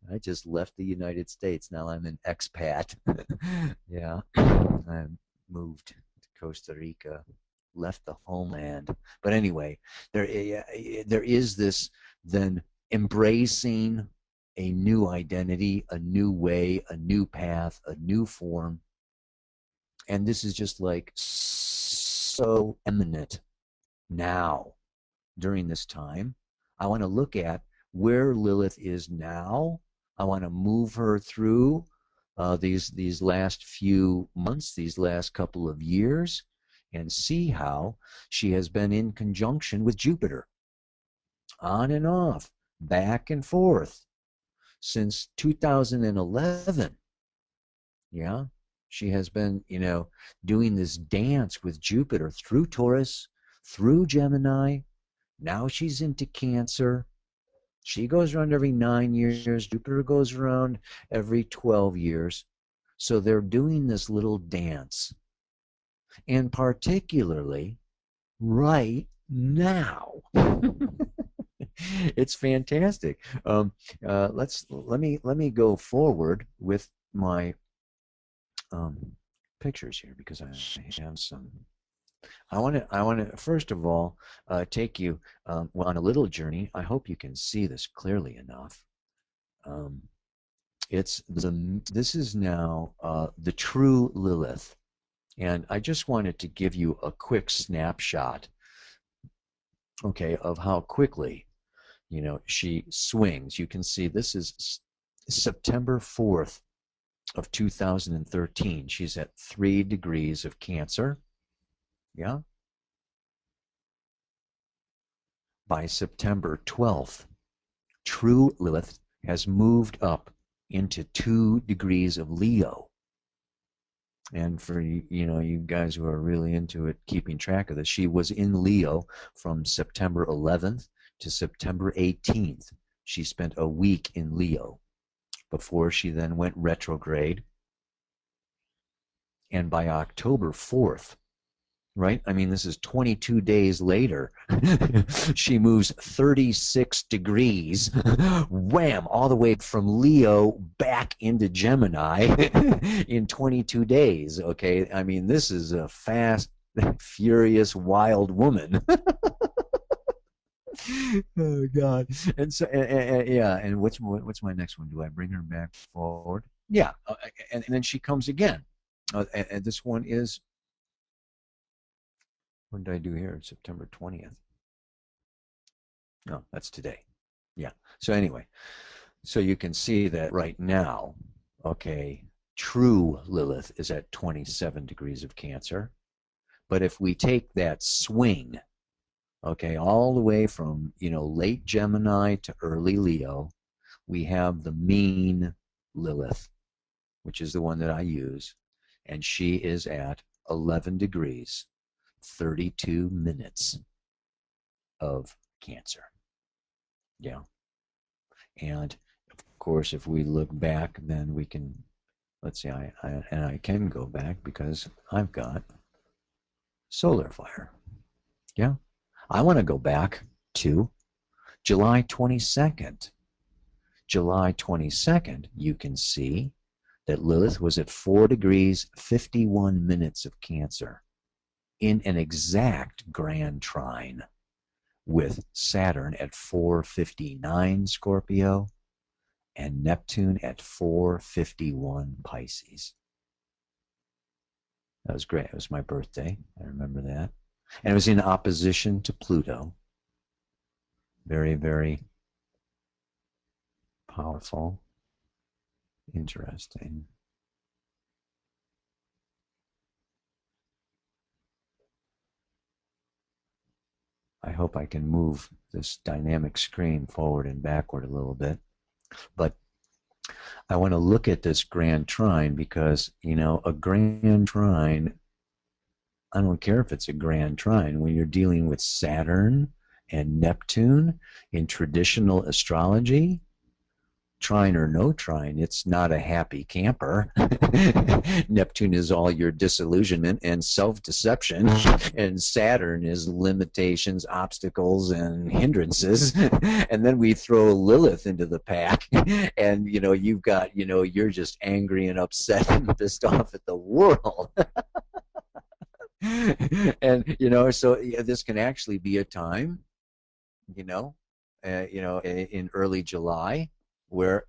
I just left the United States. Now I'm an expat. Yeah, I moved to Costa Rica, left the homeland. But anyway, there is this then embracing a new identity, a new way, a new path, a new form. And this is just like so eminent now during this time. I want to look at where Lilith is now. I want to move her through these last few months, these last couple of years, and see how she has been in conjunction with Jupiter, on and off, back and forth, since 2011. Yeah, she has been, doing this dance with Jupiter through Taurus, through Gemini. Now she's into Cancer. She goes around every 9 years. Jupiter goes around every 12 years. So they're doing this little dance. And particularly right now. It's fantastic. Let me go forward with my pictures here, because I have some. I want to first of all take you well, on a little journey. I hope you can see this clearly enough. This is now the true Lilith, and I just wanted to give you a quick snapshot, okay, of how quickly she swings. You can see this is September 4th of 2013. She's at 3 degrees of Cancer. Yeah. By September 12th, true Lilith has moved up into 2 degrees of Leo. And for you guys who are really into it, keeping track of this, she was in Leo from September 11th to September 18th. She spent a week in Leo before she then went retrograde. And by October 4th, right? I mean, this is 22 days later. She moves 36 degrees, wham, all the way from Leo back into Gemini in 22 days, okay? I mean, this is a fast, furious, wild woman. Oh, God. And so, yeah, and what's my next one? Do I bring her back forward? Yeah, and then she comes again. And this one is, what did I do here? September 20th. No, that's today. Yeah. So anyway, so you can see that right now, okay, true Lilith is at 27 degrees of Cancer. But if we take that swing, okay, all the way from, late Gemini to early Leo, we have the mean Lilith, which is the one that I use, and she is at 11 degrees, 32 minutes of Cancer. Yeah. And of course, if we look back, then we can, let's see, I can go back because I've got solar fire. Yeah. I want to go back to July 22nd. July 22nd, you can see that Lilith was at 4 degrees, 51 minutes of Cancer in an exact grand trine with Saturn at 4:59 Scorpio and Neptune at 4:51 Pisces. That was great. It was my birthday. I remember that. And it was in opposition to Pluto. Very, very powerful. Interesting. I hope I can move this dynamic screen forward and backward a little bit. But I want to look at this grand trine because, a grand trine I don't care if it's a grand trine. When you're dealing with Saturn and Neptune in traditional astrology, trine or no trine, it's not a happy camper. Neptune is all your disillusionment and self-deception, and Saturn is limitations, obstacles, and hindrances. And then we throw Lilith into the pack, and you've got, you're just angry and upset and pissed off at the world. And so yeah, this can actually be a time, you know, in early July, where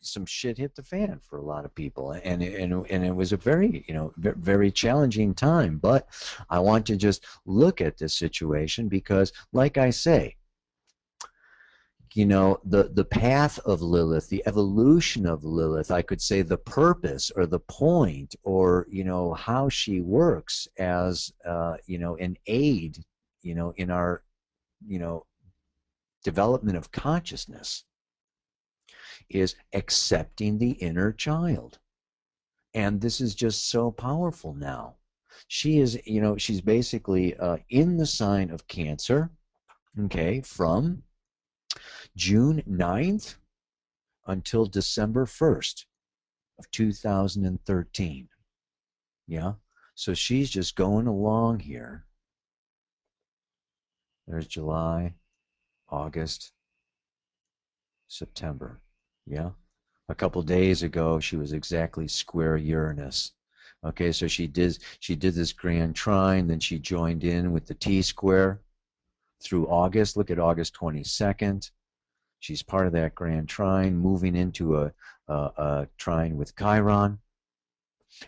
some shit hit the fan for a lot of people, and it was a very very challenging time. But I want to just look at this situation because, like I say, the path of Lilith, the evolution of Lilith, I could say the purpose or the point, or how she works as an aid in our development of consciousness, is accepting the inner child. And this is just so powerful now. She is, she's basically in the sign of Cancer, okay, from June 9th until December 1st of 2013. Yeah. So she's just going along here. There's July, August, September. Yeah. A couple days ago, she was exactly square Uranus. Okay, so she did this grand trine, then she joined in with the T-square through August. Look at August 22nd. She's part of that grand trine, moving into a trine with Chiron.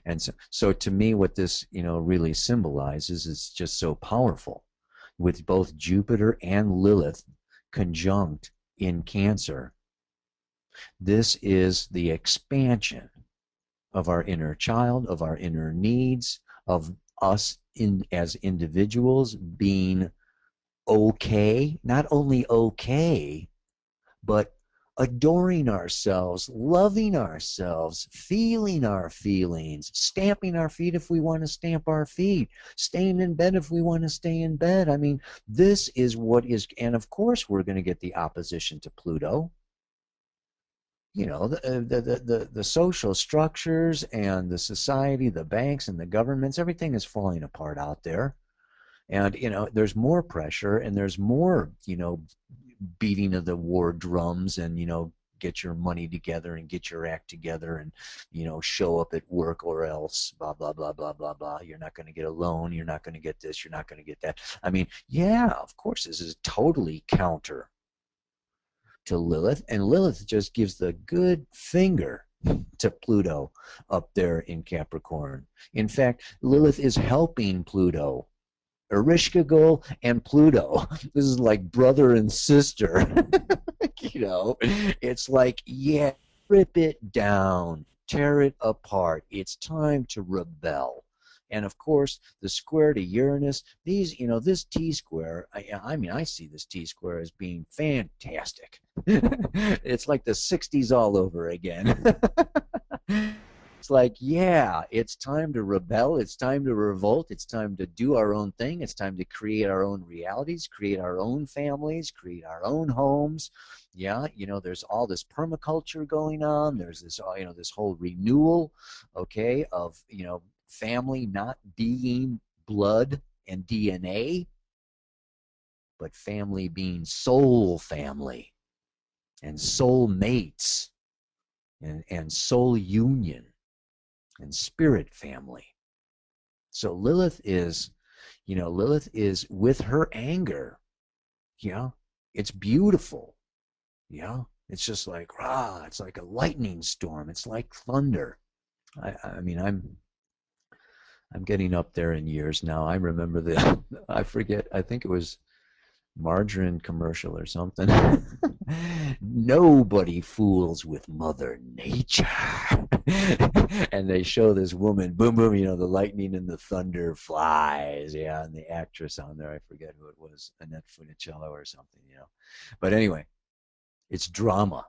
And so to me, what this really symbolizes is just so powerful, with both Jupiter and Lilith conjunct in Cancer. This is the expansion of our inner child, of our inner needs, of us as individuals being okay, not only okay, but adoring ourselves, loving ourselves, feeling our feelings, stamping our feet if we want to stamp our feet, staying in bed if we want to stay in bed. I mean, this is what is, and of course we're going to get the opposition to Pluto. The social structures and the society, the banks and the governments, everything is falling apart out there. And, there's more pressure, and there's more, beating of the war drums, and, get your money together and get your act together, and, show up at work or else, blah, blah, blah, blah, blah, blah. You're not going to get a loan. You're not going to get this. You're not going to get that. I mean, yeah, of course, this is totally counter to Lilith, and Lilith just gives the good finger to Pluto up there in Capricorn. In fact, Lilith is helping Pluto. Erishkigal and Pluto. This is like brother and sister. It's like, yeah, rip it down, tear it apart. It's time to rebel. And of course, the square to Uranus, this T-square, I mean, I see this T-square as being fantastic. It's like the 60s all over again. It's like, yeah, it's time to rebel. It's time to revolt. It's time to do our own thing. It's time to create our own realities, create our own families, create our own homes. Yeah, there's all this permaculture going on. There's this, this whole renewal, okay, of, family not being blood and DNA, but family being soul family and soul mates and soul union and spirit family. So Lilith is with her anger. Yeah, it's beautiful. Yeah, it's just like, it's like a lightning storm. It's like thunder. I mean, I'm getting up there in years now. I remember I forget, I think it was margarine commercial or something. Nobody fools with Mother Nature. And they show this woman, boom, boom, the lightning and the thunder flies. Yeah, and the actress on there, I forget who it was, Annette Funicello or something, But anyway, it's drama.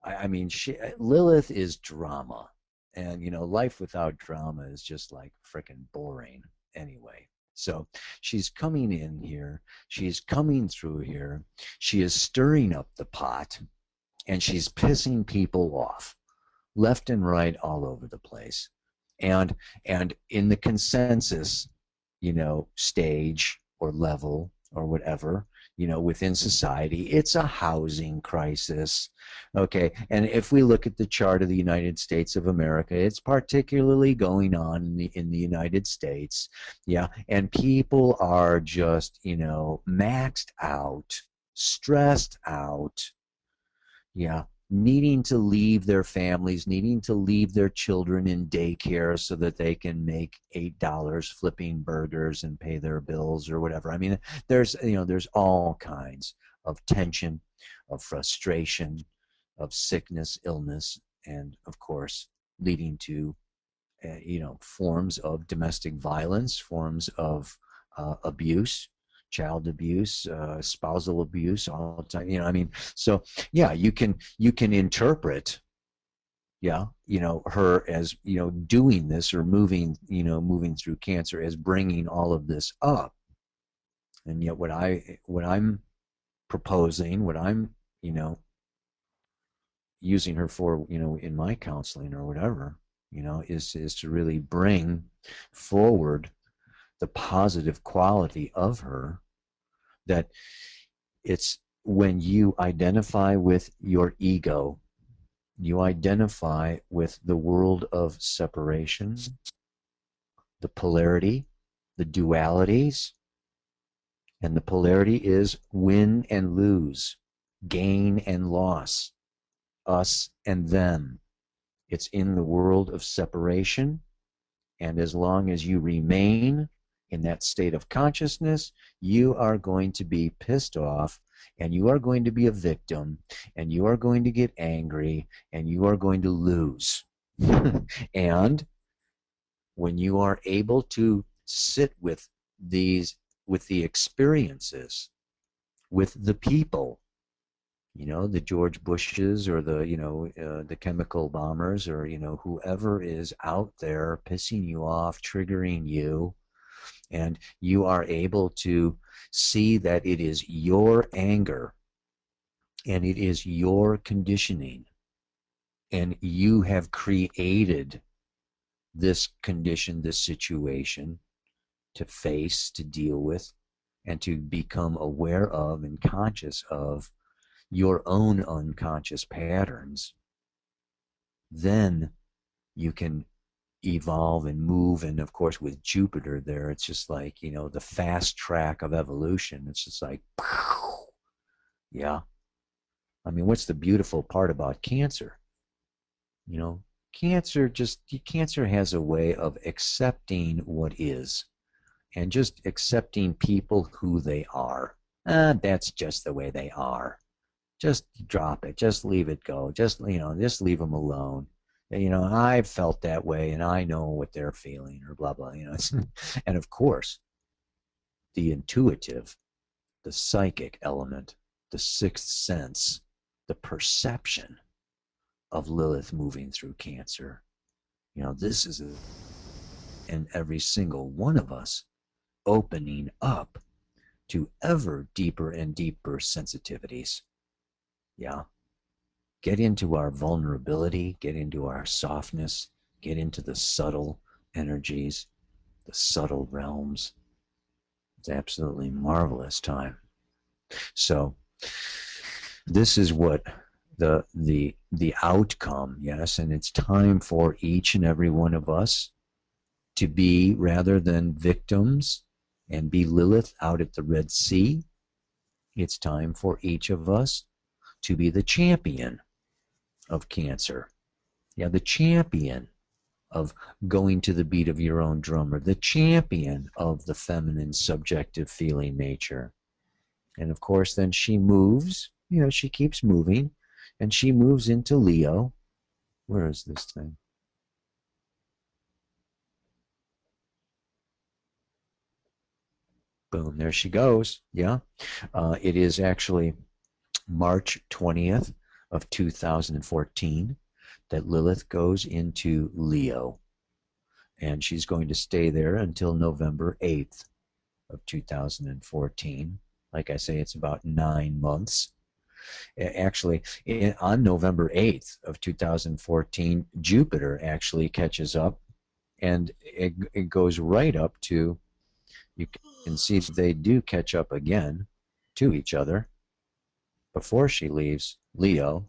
I mean, Lilith is drama. And, life without drama is just like freaking boring. anyway. So she's coming in here, she's coming through here, she is stirring up the pot, and she's pissing people off left and right all over the place. And in the consensus, stage or level or whatever, within society, it's a housing crisis. Okay, and if we look at the chart of the United States of America, it's particularly going on in the United States. Yeah, and people are just, maxed out, stressed out. Yeah, needing to leave their families, needing to leave their children in daycare so that they can make $8 flipping burgers and pay their bills or whatever. I mean, there's all kinds of tension, of frustration, of sickness, illness, and of course, leading to forms of domestic violence, forms of abuse, child abuse, spousal abuse, all the time. I mean, so yeah, you can interpret, yeah, her as doing this or moving through Cancer as bringing all of this up, and yet what I'm proposing, what I'm using her for, in my counseling or whatever, is to really bring forward the positive quality of her, that it's when you identify with your ego, you identify with the world of separation, the polarity, the dualities, and the polarity is win and lose, gain and loss, us and them. It's in the world of separation, and as long as you remain in that state of consciousness, you are going to be pissed off, and you are going to be a victim, and you are going to get angry, and you are going to lose. And when you are able to sit with the experiences, with the people, the George Bushes or the chemical bombers, or whoever is out there pissing you off, triggering you, and you are able to see that it is your anger and it is your conditioning, and you have created this condition, this situation to face, to deal with, and to become aware of and conscious of your own unconscious patterns, then you can evolve and move. And of course, with Jupiter there, it's just like, the fast track of evolution. It's just like, yeah. I mean, what's the beautiful part about Cancer? Cancer has a way of accepting what is, and just accepting people who they are. That's just the way they are. Just drop it. Just leave it go. Just leave them alone. I felt that way, and I know what they're feeling, or blah blah. And of course, the intuitive, the psychic element, the sixth sense, the perception of Lilith moving through Cancer. This is in every single one of us, opening up to ever deeper and deeper sensitivities. Yeah. Get into our vulnerability, get into our softness, get into the subtle energies, the subtle realms. It's absolutely marvelous time. So this is what the outcome, yes, and it's time for each and every one of us to be, rather than victims and be Lilith out at the Red Sea, it's time for each of us to be the champion of Cancer. Yeah, the champion of going to the beat of your own drummer, the champion of the feminine subjective feeling nature. And of course, then she moves, she keeps moving, and she moves into Leo. Where is this thing? Boom, there she goes. Yeah. It is actually March 20th of 2014 that Lilith goes into Leo. and she's going to stay there until November 8th of 2014. Like I say, it's about 9 months. Actually, on November 8th of 2014, Jupiter actually catches up, and it goes right up to, you can see they do catch up again to each other before she leaves Leo.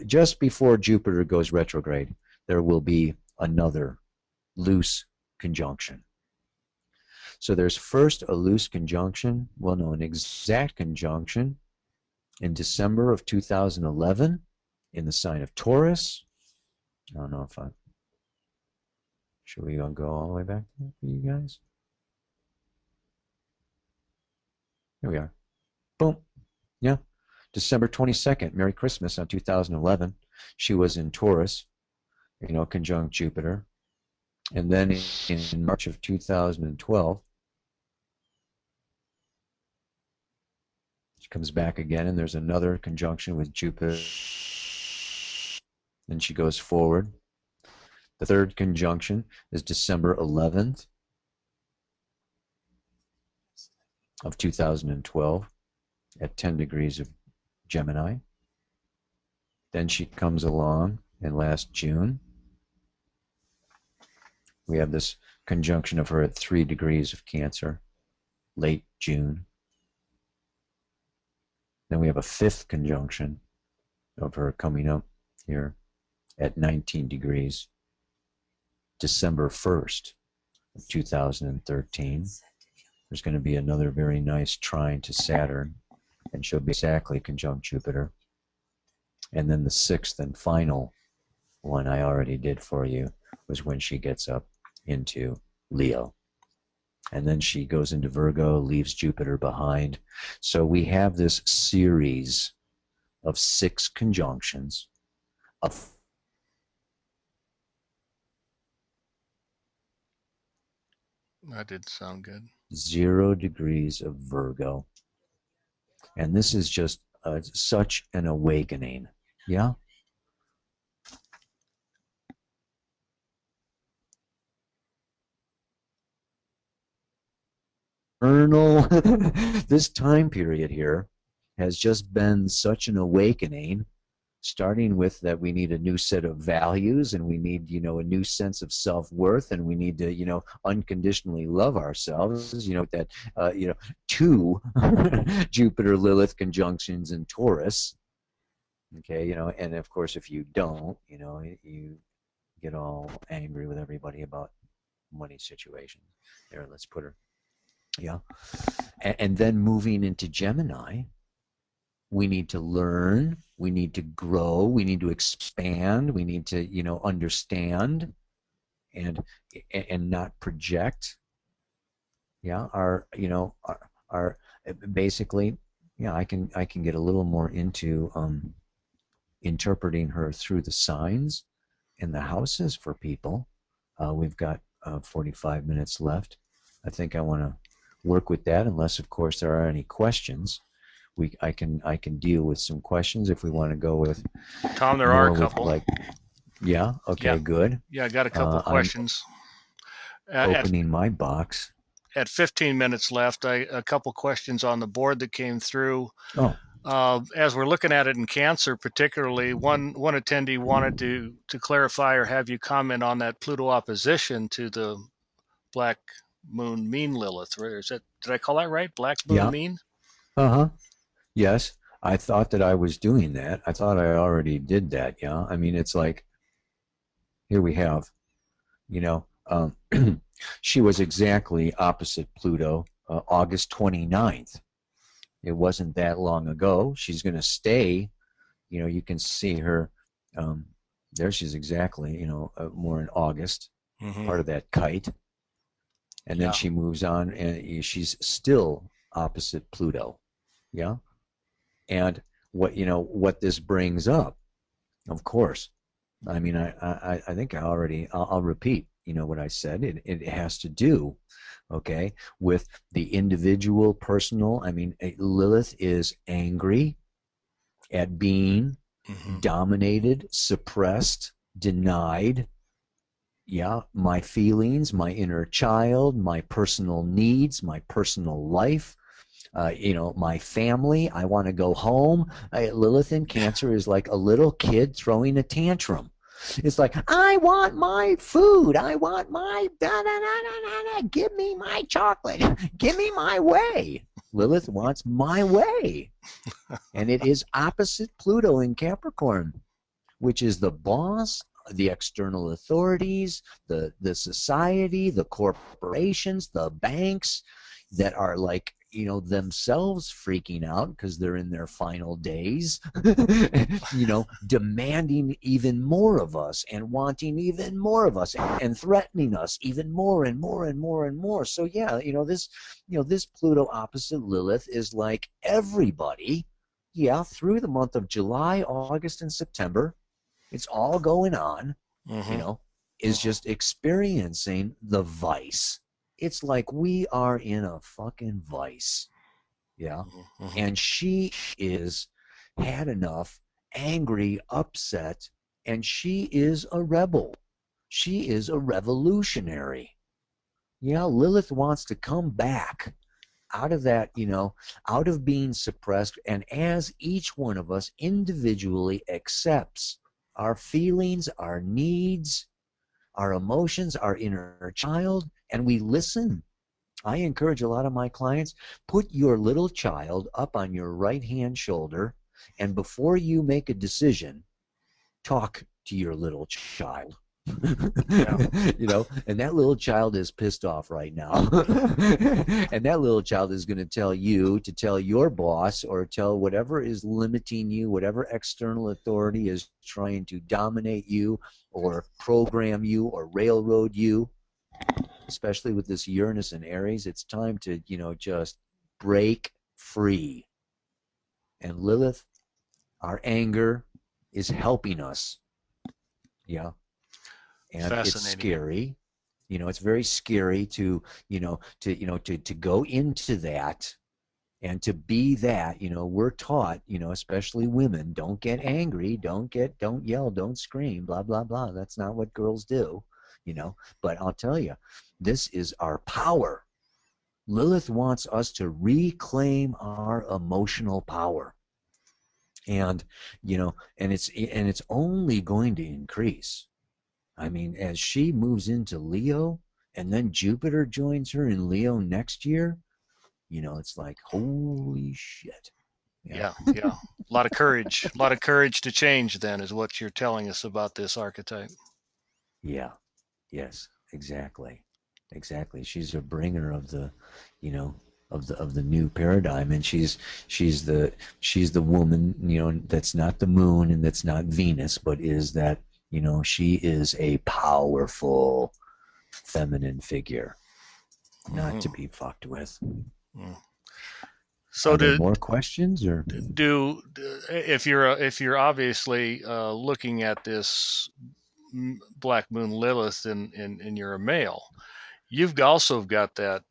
Just before Jupiter goes retrograde, there will be another loose conjunction. So there's first a loose conjunction, well, no, an exact conjunction in December of 2011 in the sign of Taurus. I don't know if I should we go all the way back there for you guys? Here we are. Boom. Yeah. December 22nd, Merry Christmas on 2011. She was in Taurus, conjunct Jupiter. And then in March of 2012, she comes back again, and there's another conjunction with Jupiter. Then she goes forward. The third conjunction is December 11th of 2012 at 10 degrees of Gemini. Then she comes along in last June. We have this conjunction of her at 3 degrees of Cancer, late June. Then we have a fifth conjunction of her coming up here at 19 degrees, December 1st of 2013. There's going to be another very nice trine to Saturn, and she'll be exactly conjunct Jupiter. And then the sixth and final one I already did for you was when she gets up into Leo. And then she goes into Virgo, leaves Jupiter behind. So we have this series of 6 conjunctions of That did sound good. 0 degrees of Virgo. And this is just such an awakening. Yeah? This time period here has just been such an awakening, starting with that we need a new set of values, and we need, a new sense of self-worth, and we need to, unconditionally love ourselves, that, 2 Jupiter Lilith conjunctions in Taurus. Okay, and of course if you don't, you get all angry with everybody about money situation. There, let's put her. Yeah. And then moving into Gemini, we need to learn, we need to grow, we need to expand, we need to, understand and not project. Yeah, our basically, yeah, I can get a little more into interpreting her through the signs and the houses for people. We've got 45 minutes left. I think I want to work with that, unless of course there are any questions. I can deal with some questions if we want to go with Tom. There are a couple. Yeah. Okay. Yeah. Good. Yeah, I got a couple questions. Opening my box. At 15 minutes left, a couple questions on the board that came through. Oh. As we're looking at it in Cancer, particularly, one attendee wanted to clarify or have you comment on that Pluto opposition to the Black Moon Mean Lilith. Did I call that right? Black Moon Mean? Uh-huh. Yes. I thought that I was doing that. I thought I already did that. Yeah. I mean, it's like, here we have, she was exactly opposite Pluto, August 29th. It wasn't that long ago. She's going to stay, you can see her, there she's exactly, more in August, part of that kite. And then she moves on, and she's still opposite Pluto. Yeah. And what this brings up, of course, I mean, I think I'll repeat, what I said. It has to do, okay, with the individual, personal. I mean, Lilith is angry at being dominated, suppressed, denied, yeah, my feelings, my inner child, my personal needs, my personal life, my family. I want to go home. Lilith in Cancer is like a little kid throwing a tantrum. It's like, I want my food. I want my, da, da, da, da, da, give me my chocolate. Give me my way. Lilith wants my way. And it is opposite Pluto in Capricorn, which is the boss, the external authorities, the society, the corporations, the banks that are like, themselves freaking out because they're in their final days, demanding even more of us and wanting even more of us and threatening us even more and more and more and more. So yeah, this Pluto opposite Lilith is like everybody, yeah, through the month of July, August, and September. It's all going on, is just experiencing the vice. It's like we are in a fucking vice. Yeah. And she is had enough, angry, upset, and she is a rebel. She is a revolutionary. Yeah, Lilith wants to come back out of that, out of being suppressed. And as each one of us individually accepts our feelings, our needs, our emotions, our inner child, and we listen. I encourage a lot of my clients, put your little child up on your right-hand shoulder, and before you make a decision, talk to your little child. Yeah. And that little child is pissed off right now. And that little child is going to tell you to tell your boss or tell whatever is limiting you, whatever external authority is trying to dominate you or program you or railroad you, especially with this Uranus and Aries. It's time to, just break free. And Lilith, our anger is helping us. Yeah. And it's scary. It's very scary to go into that and to be that. We're taught, especially women, don't get angry, don't yell, don't scream, blah blah blah. That's not what girls do. But I'll tell you, this is our power. Lilith wants us to reclaim our emotional power. And and it's only going to increase. I mean, as she moves into Leo, and then Jupiter joins her in Leo next year, it's like, holy shit. Yeah. A lot of courage to change then is what you're telling us about this archetype. Yeah. Yes, exactly. She's a bringer of the, of the new paradigm, and she's the woman, that's not the moon and that's not Venus, but is that, she is a powerful feminine figure, not to be fucked with. So are there more questions, or if you're obviously looking at this Black Moon Lilith and you're a male, you've also got that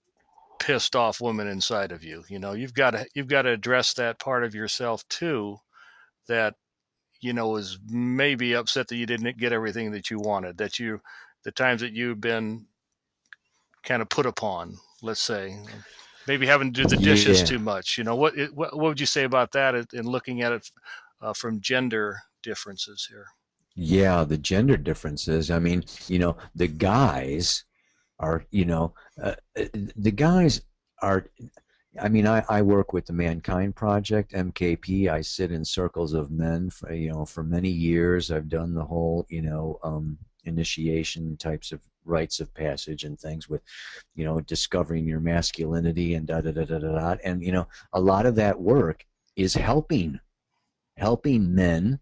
pissed off woman inside of you. You've got to address that part of yourself too, that is maybe upset that you didn't get everything that you wanted, the times that you've been kind of put upon, let's say, maybe having to do the dishes too much. What would you say about that in looking at it from gender differences here? Yeah, the gender differences. I mean, the guys are, the guys are. I mean, I work with the Mankind Project, MKP. I sit in circles of men for many years. I've done the whole, initiation types of rites of passage and things with, discovering your masculinity and da da da da da. And, a lot of that work is helping men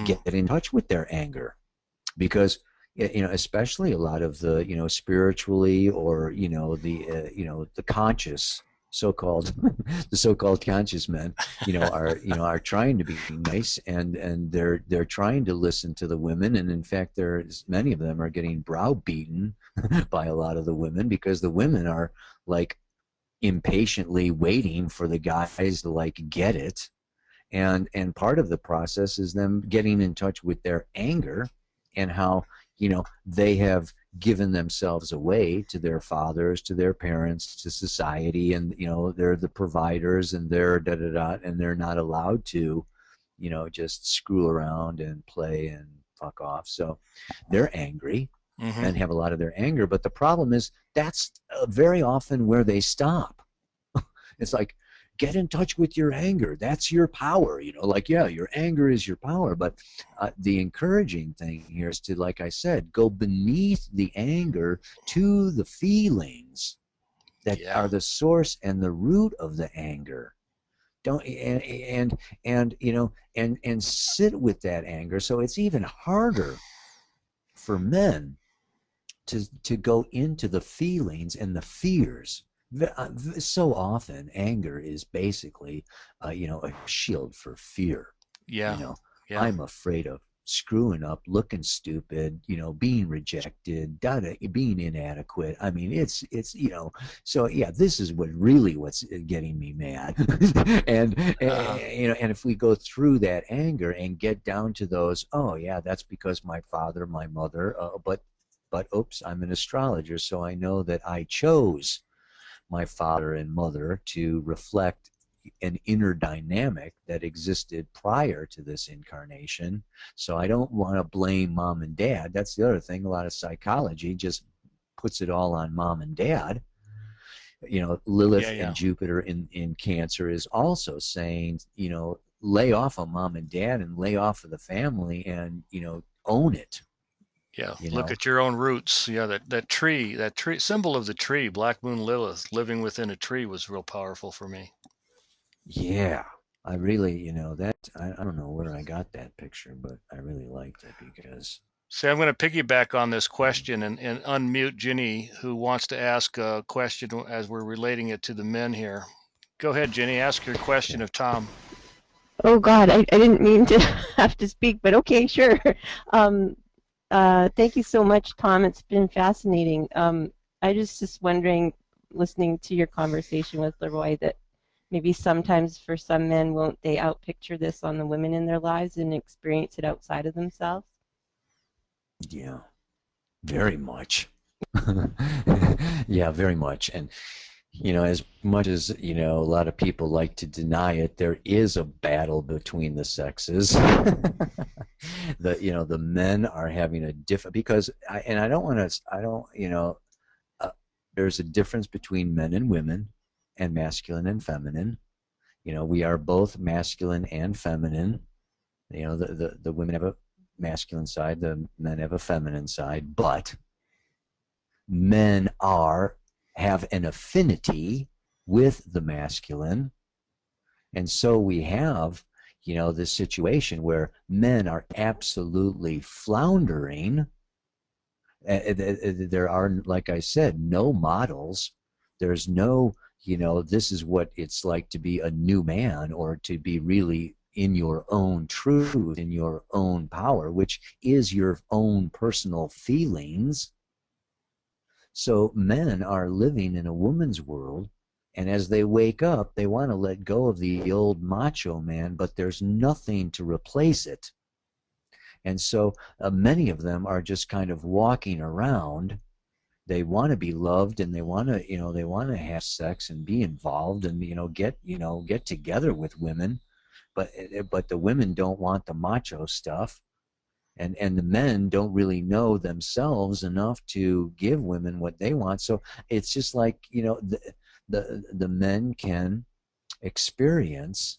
get in touch with their anger, because especially a lot of the spiritually or the conscious so-called the so-called conscious men are trying to be nice, and they're trying to listen to the women, and in fact there's many of them are getting browbeaten by a lot of the women, because the women are like impatiently waiting for the guys to like get it. And part of the process is them getting in touch with their anger and how they have given themselves away to their fathers, to their parents, to society, and they're the providers, and they're da da da, and they're not allowed to just screw around and play and fuck off. So they're angry. Mm-hmm. Men have a lot of their anger, but the problem is that's very often where they stop. It's like, get in touch with your anger. That's your power. Like, yeah, your anger is your power. But the encouraging thing here is to, like I said, go beneath the anger to the feelings that are the source and the root of the anger. Don't and sit with that anger. So it's even harder for men to go into the feelings and the fears. So often anger is basically a shield for fear. Yeah. I'm afraid of screwing up, looking stupid, being rejected, being inadequate. I mean, it's so yeah, this is what's getting me mad. and if we go through that anger and get down to those, oh yeah, that's because my father, my mother, but oops, I'm an astrologer, so I know that I chose my father and mother to reflect an inner dynamic that existed prior to this incarnation. So I don't want to blame mom and dad. That's the other thing. A lot of psychology just puts it all on mom and dad. Lilith and Jupiter in Cancer is also saying, lay off of mom and dad and lay off of the family and, own it. Yeah, look at your own roots. Yeah, that tree symbol of the tree, Black Moon Lilith, living within a tree, was real powerful for me. Yeah, I really, that I don't know where I got that picture, but I really liked it because. See, I'm going to piggyback on this question and unmute Ginny, who wants to ask a question as we're relating it to the men here. Go ahead, Ginny. Ask your question of Tom. Oh God, I didn't mean to have to speak, but okay, sure. Thank you so much, Tom. It's been fascinating. I just wondering, listening to your conversation with Leroy, that maybe sometimes for some men, won't they outpicture this on the women in their lives and experience it outside of themselves? Yeah, very much. Yeah, very much. And as much as a lot of people like to deny it, there is a battle between the sexes. The men are having a because there's a difference between men and women and masculine and feminine. We are both masculine and feminine. The women have a masculine side, the men have a feminine side, but men have an affinity with the masculine, and so we have this situation where men are absolutely floundering. There are, like I said, no models. There's no this is what it's like to be a new man, or to be really in your own truth, in your own power, which is your own personal feelings. So men are living in a woman's world, and as they wake up, they want to let go of the old macho man, but there's nothing to replace it. And so many of them are just kind of walking around. They want to be loved, and they want to have sex and be involved, and get together with women, but the women don't want the macho stuff. And the men don't really know themselves enough to give women what they want. So it's just like the men can experience,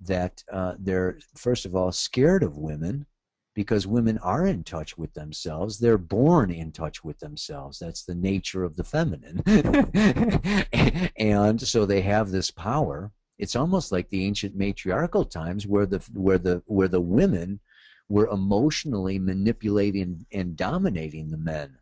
that they're first of all scared of women, because women are in touch with themselves. They're born in touch with themselves. That's the nature of the feminine. And so they have this power. It's almost like the ancient matriarchal times where the women were emotionally manipulating and dominating the men.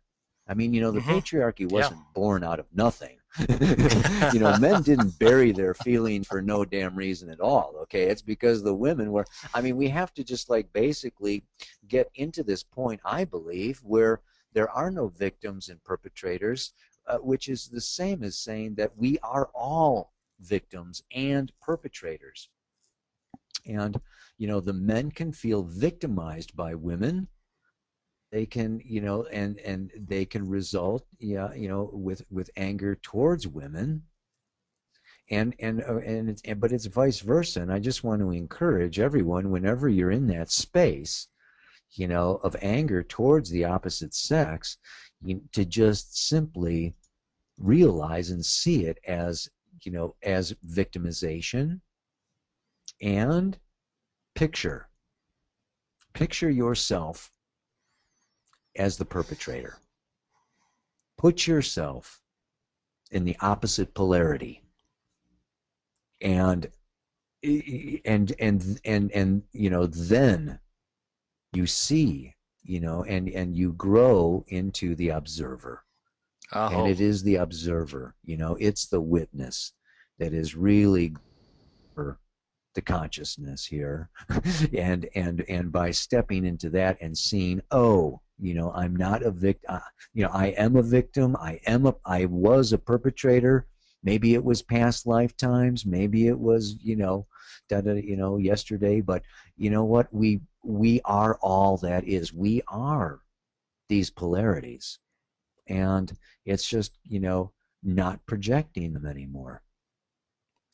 I mean, the patriarchy wasn't born out of nothing. Men didn't bury their feelings for no damn reason at all. Okay, it's because the women were. I mean, we have to just basically get into this point, I believe, where there are no victims and perpetrators, which is the same as saying that we are all victims and perpetrators. And the men can feel victimized by women, they can, and they can result, with anger towards women, but it's vice versa. And I just want to encourage everyone, whenever you're in that space, of anger towards the opposite sex, to just simply realize and see it as, as victimization, and picture yourself as the perpetrator. Put yourself in the opposite polarity, and then you see, and you grow into the observer. And it is the observer, it's the witness that is really the consciousness here. and by stepping into that and seeing, I'm not a victim, I am a victim, I was a perpetrator. Maybe it was past lifetimes, maybe it was, yesterday, but you know what, we are all that is. We are these polarities, and it's just, not projecting them anymore.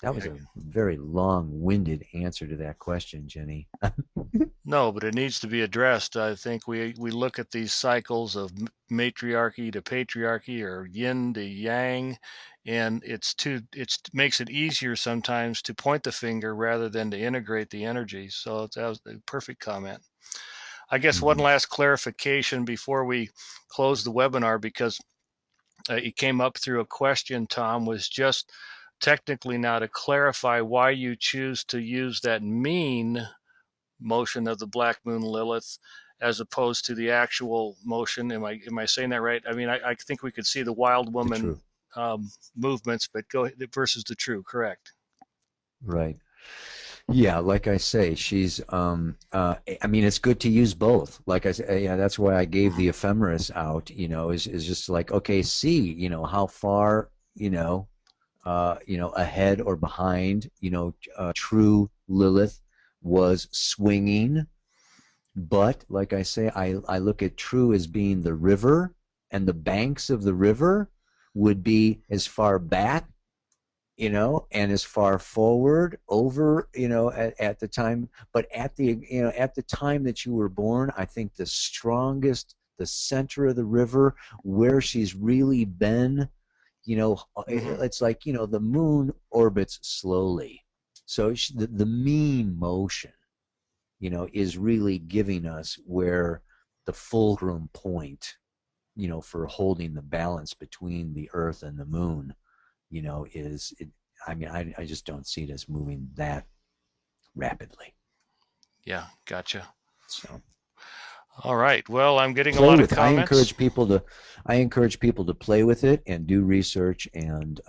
That was a very long-winded answer to that question, Jenny. No, but it needs to be addressed. I think we look at these cycles of matriarchy to patriarchy, or yin to yang, and it makes it easier sometimes to point the finger rather than to integrate the energy. So that was a perfect comment. I guess one last clarification before we close the webinar, because it came up through a question, Tom, was just technically now to clarify why you choose to use that mean motion of the black moon Lilith as opposed to the actual motion. Am I saying that right? I mean, I think we could see the wild woman movements, but go versus the true, correct? Right. Yeah, like I say, she's I mean, it's good to use both. Like I say, yeah, that's why I gave the ephemeris out, is just like, okay, see, how far, ahead or behind, true Lilith was swinging. But like I say, I look at true as being the river, and the banks of the river would be as far back, and as far forward over, at the time. But at the time that you were born, I think the strongest, the center of the river, where she's really been, it's like, the moon orbits slowly. So the mean motion, is really giving us where the fulcrum point, for holding the balance between the earth and the moon, is, I mean, I just don't see it as moving that rapidly. Yeah, gotcha. So, all right. Well, I'm getting a lot of comments. I encourage people to play with it and do research, and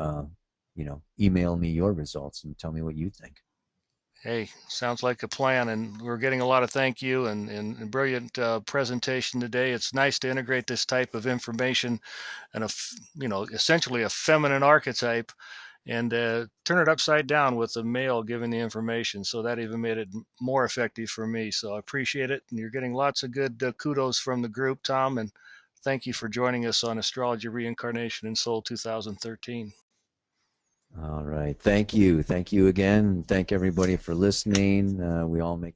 email me your results and tell me what you think. Hey, sounds like a plan, and we're getting a lot of thank you and brilliant presentation today. It's nice to integrate this type of information and essentially a feminine archetype, and turn it upside down with the male giving the information. So that even made it more effective for me. So I appreciate it, and you're getting lots of good kudos from the group, Tom, and thank you for joining us on Astrology, Reincarnation, and Soul 2013. All right. Thank you. Thank you again. Thank everybody for listening. We all make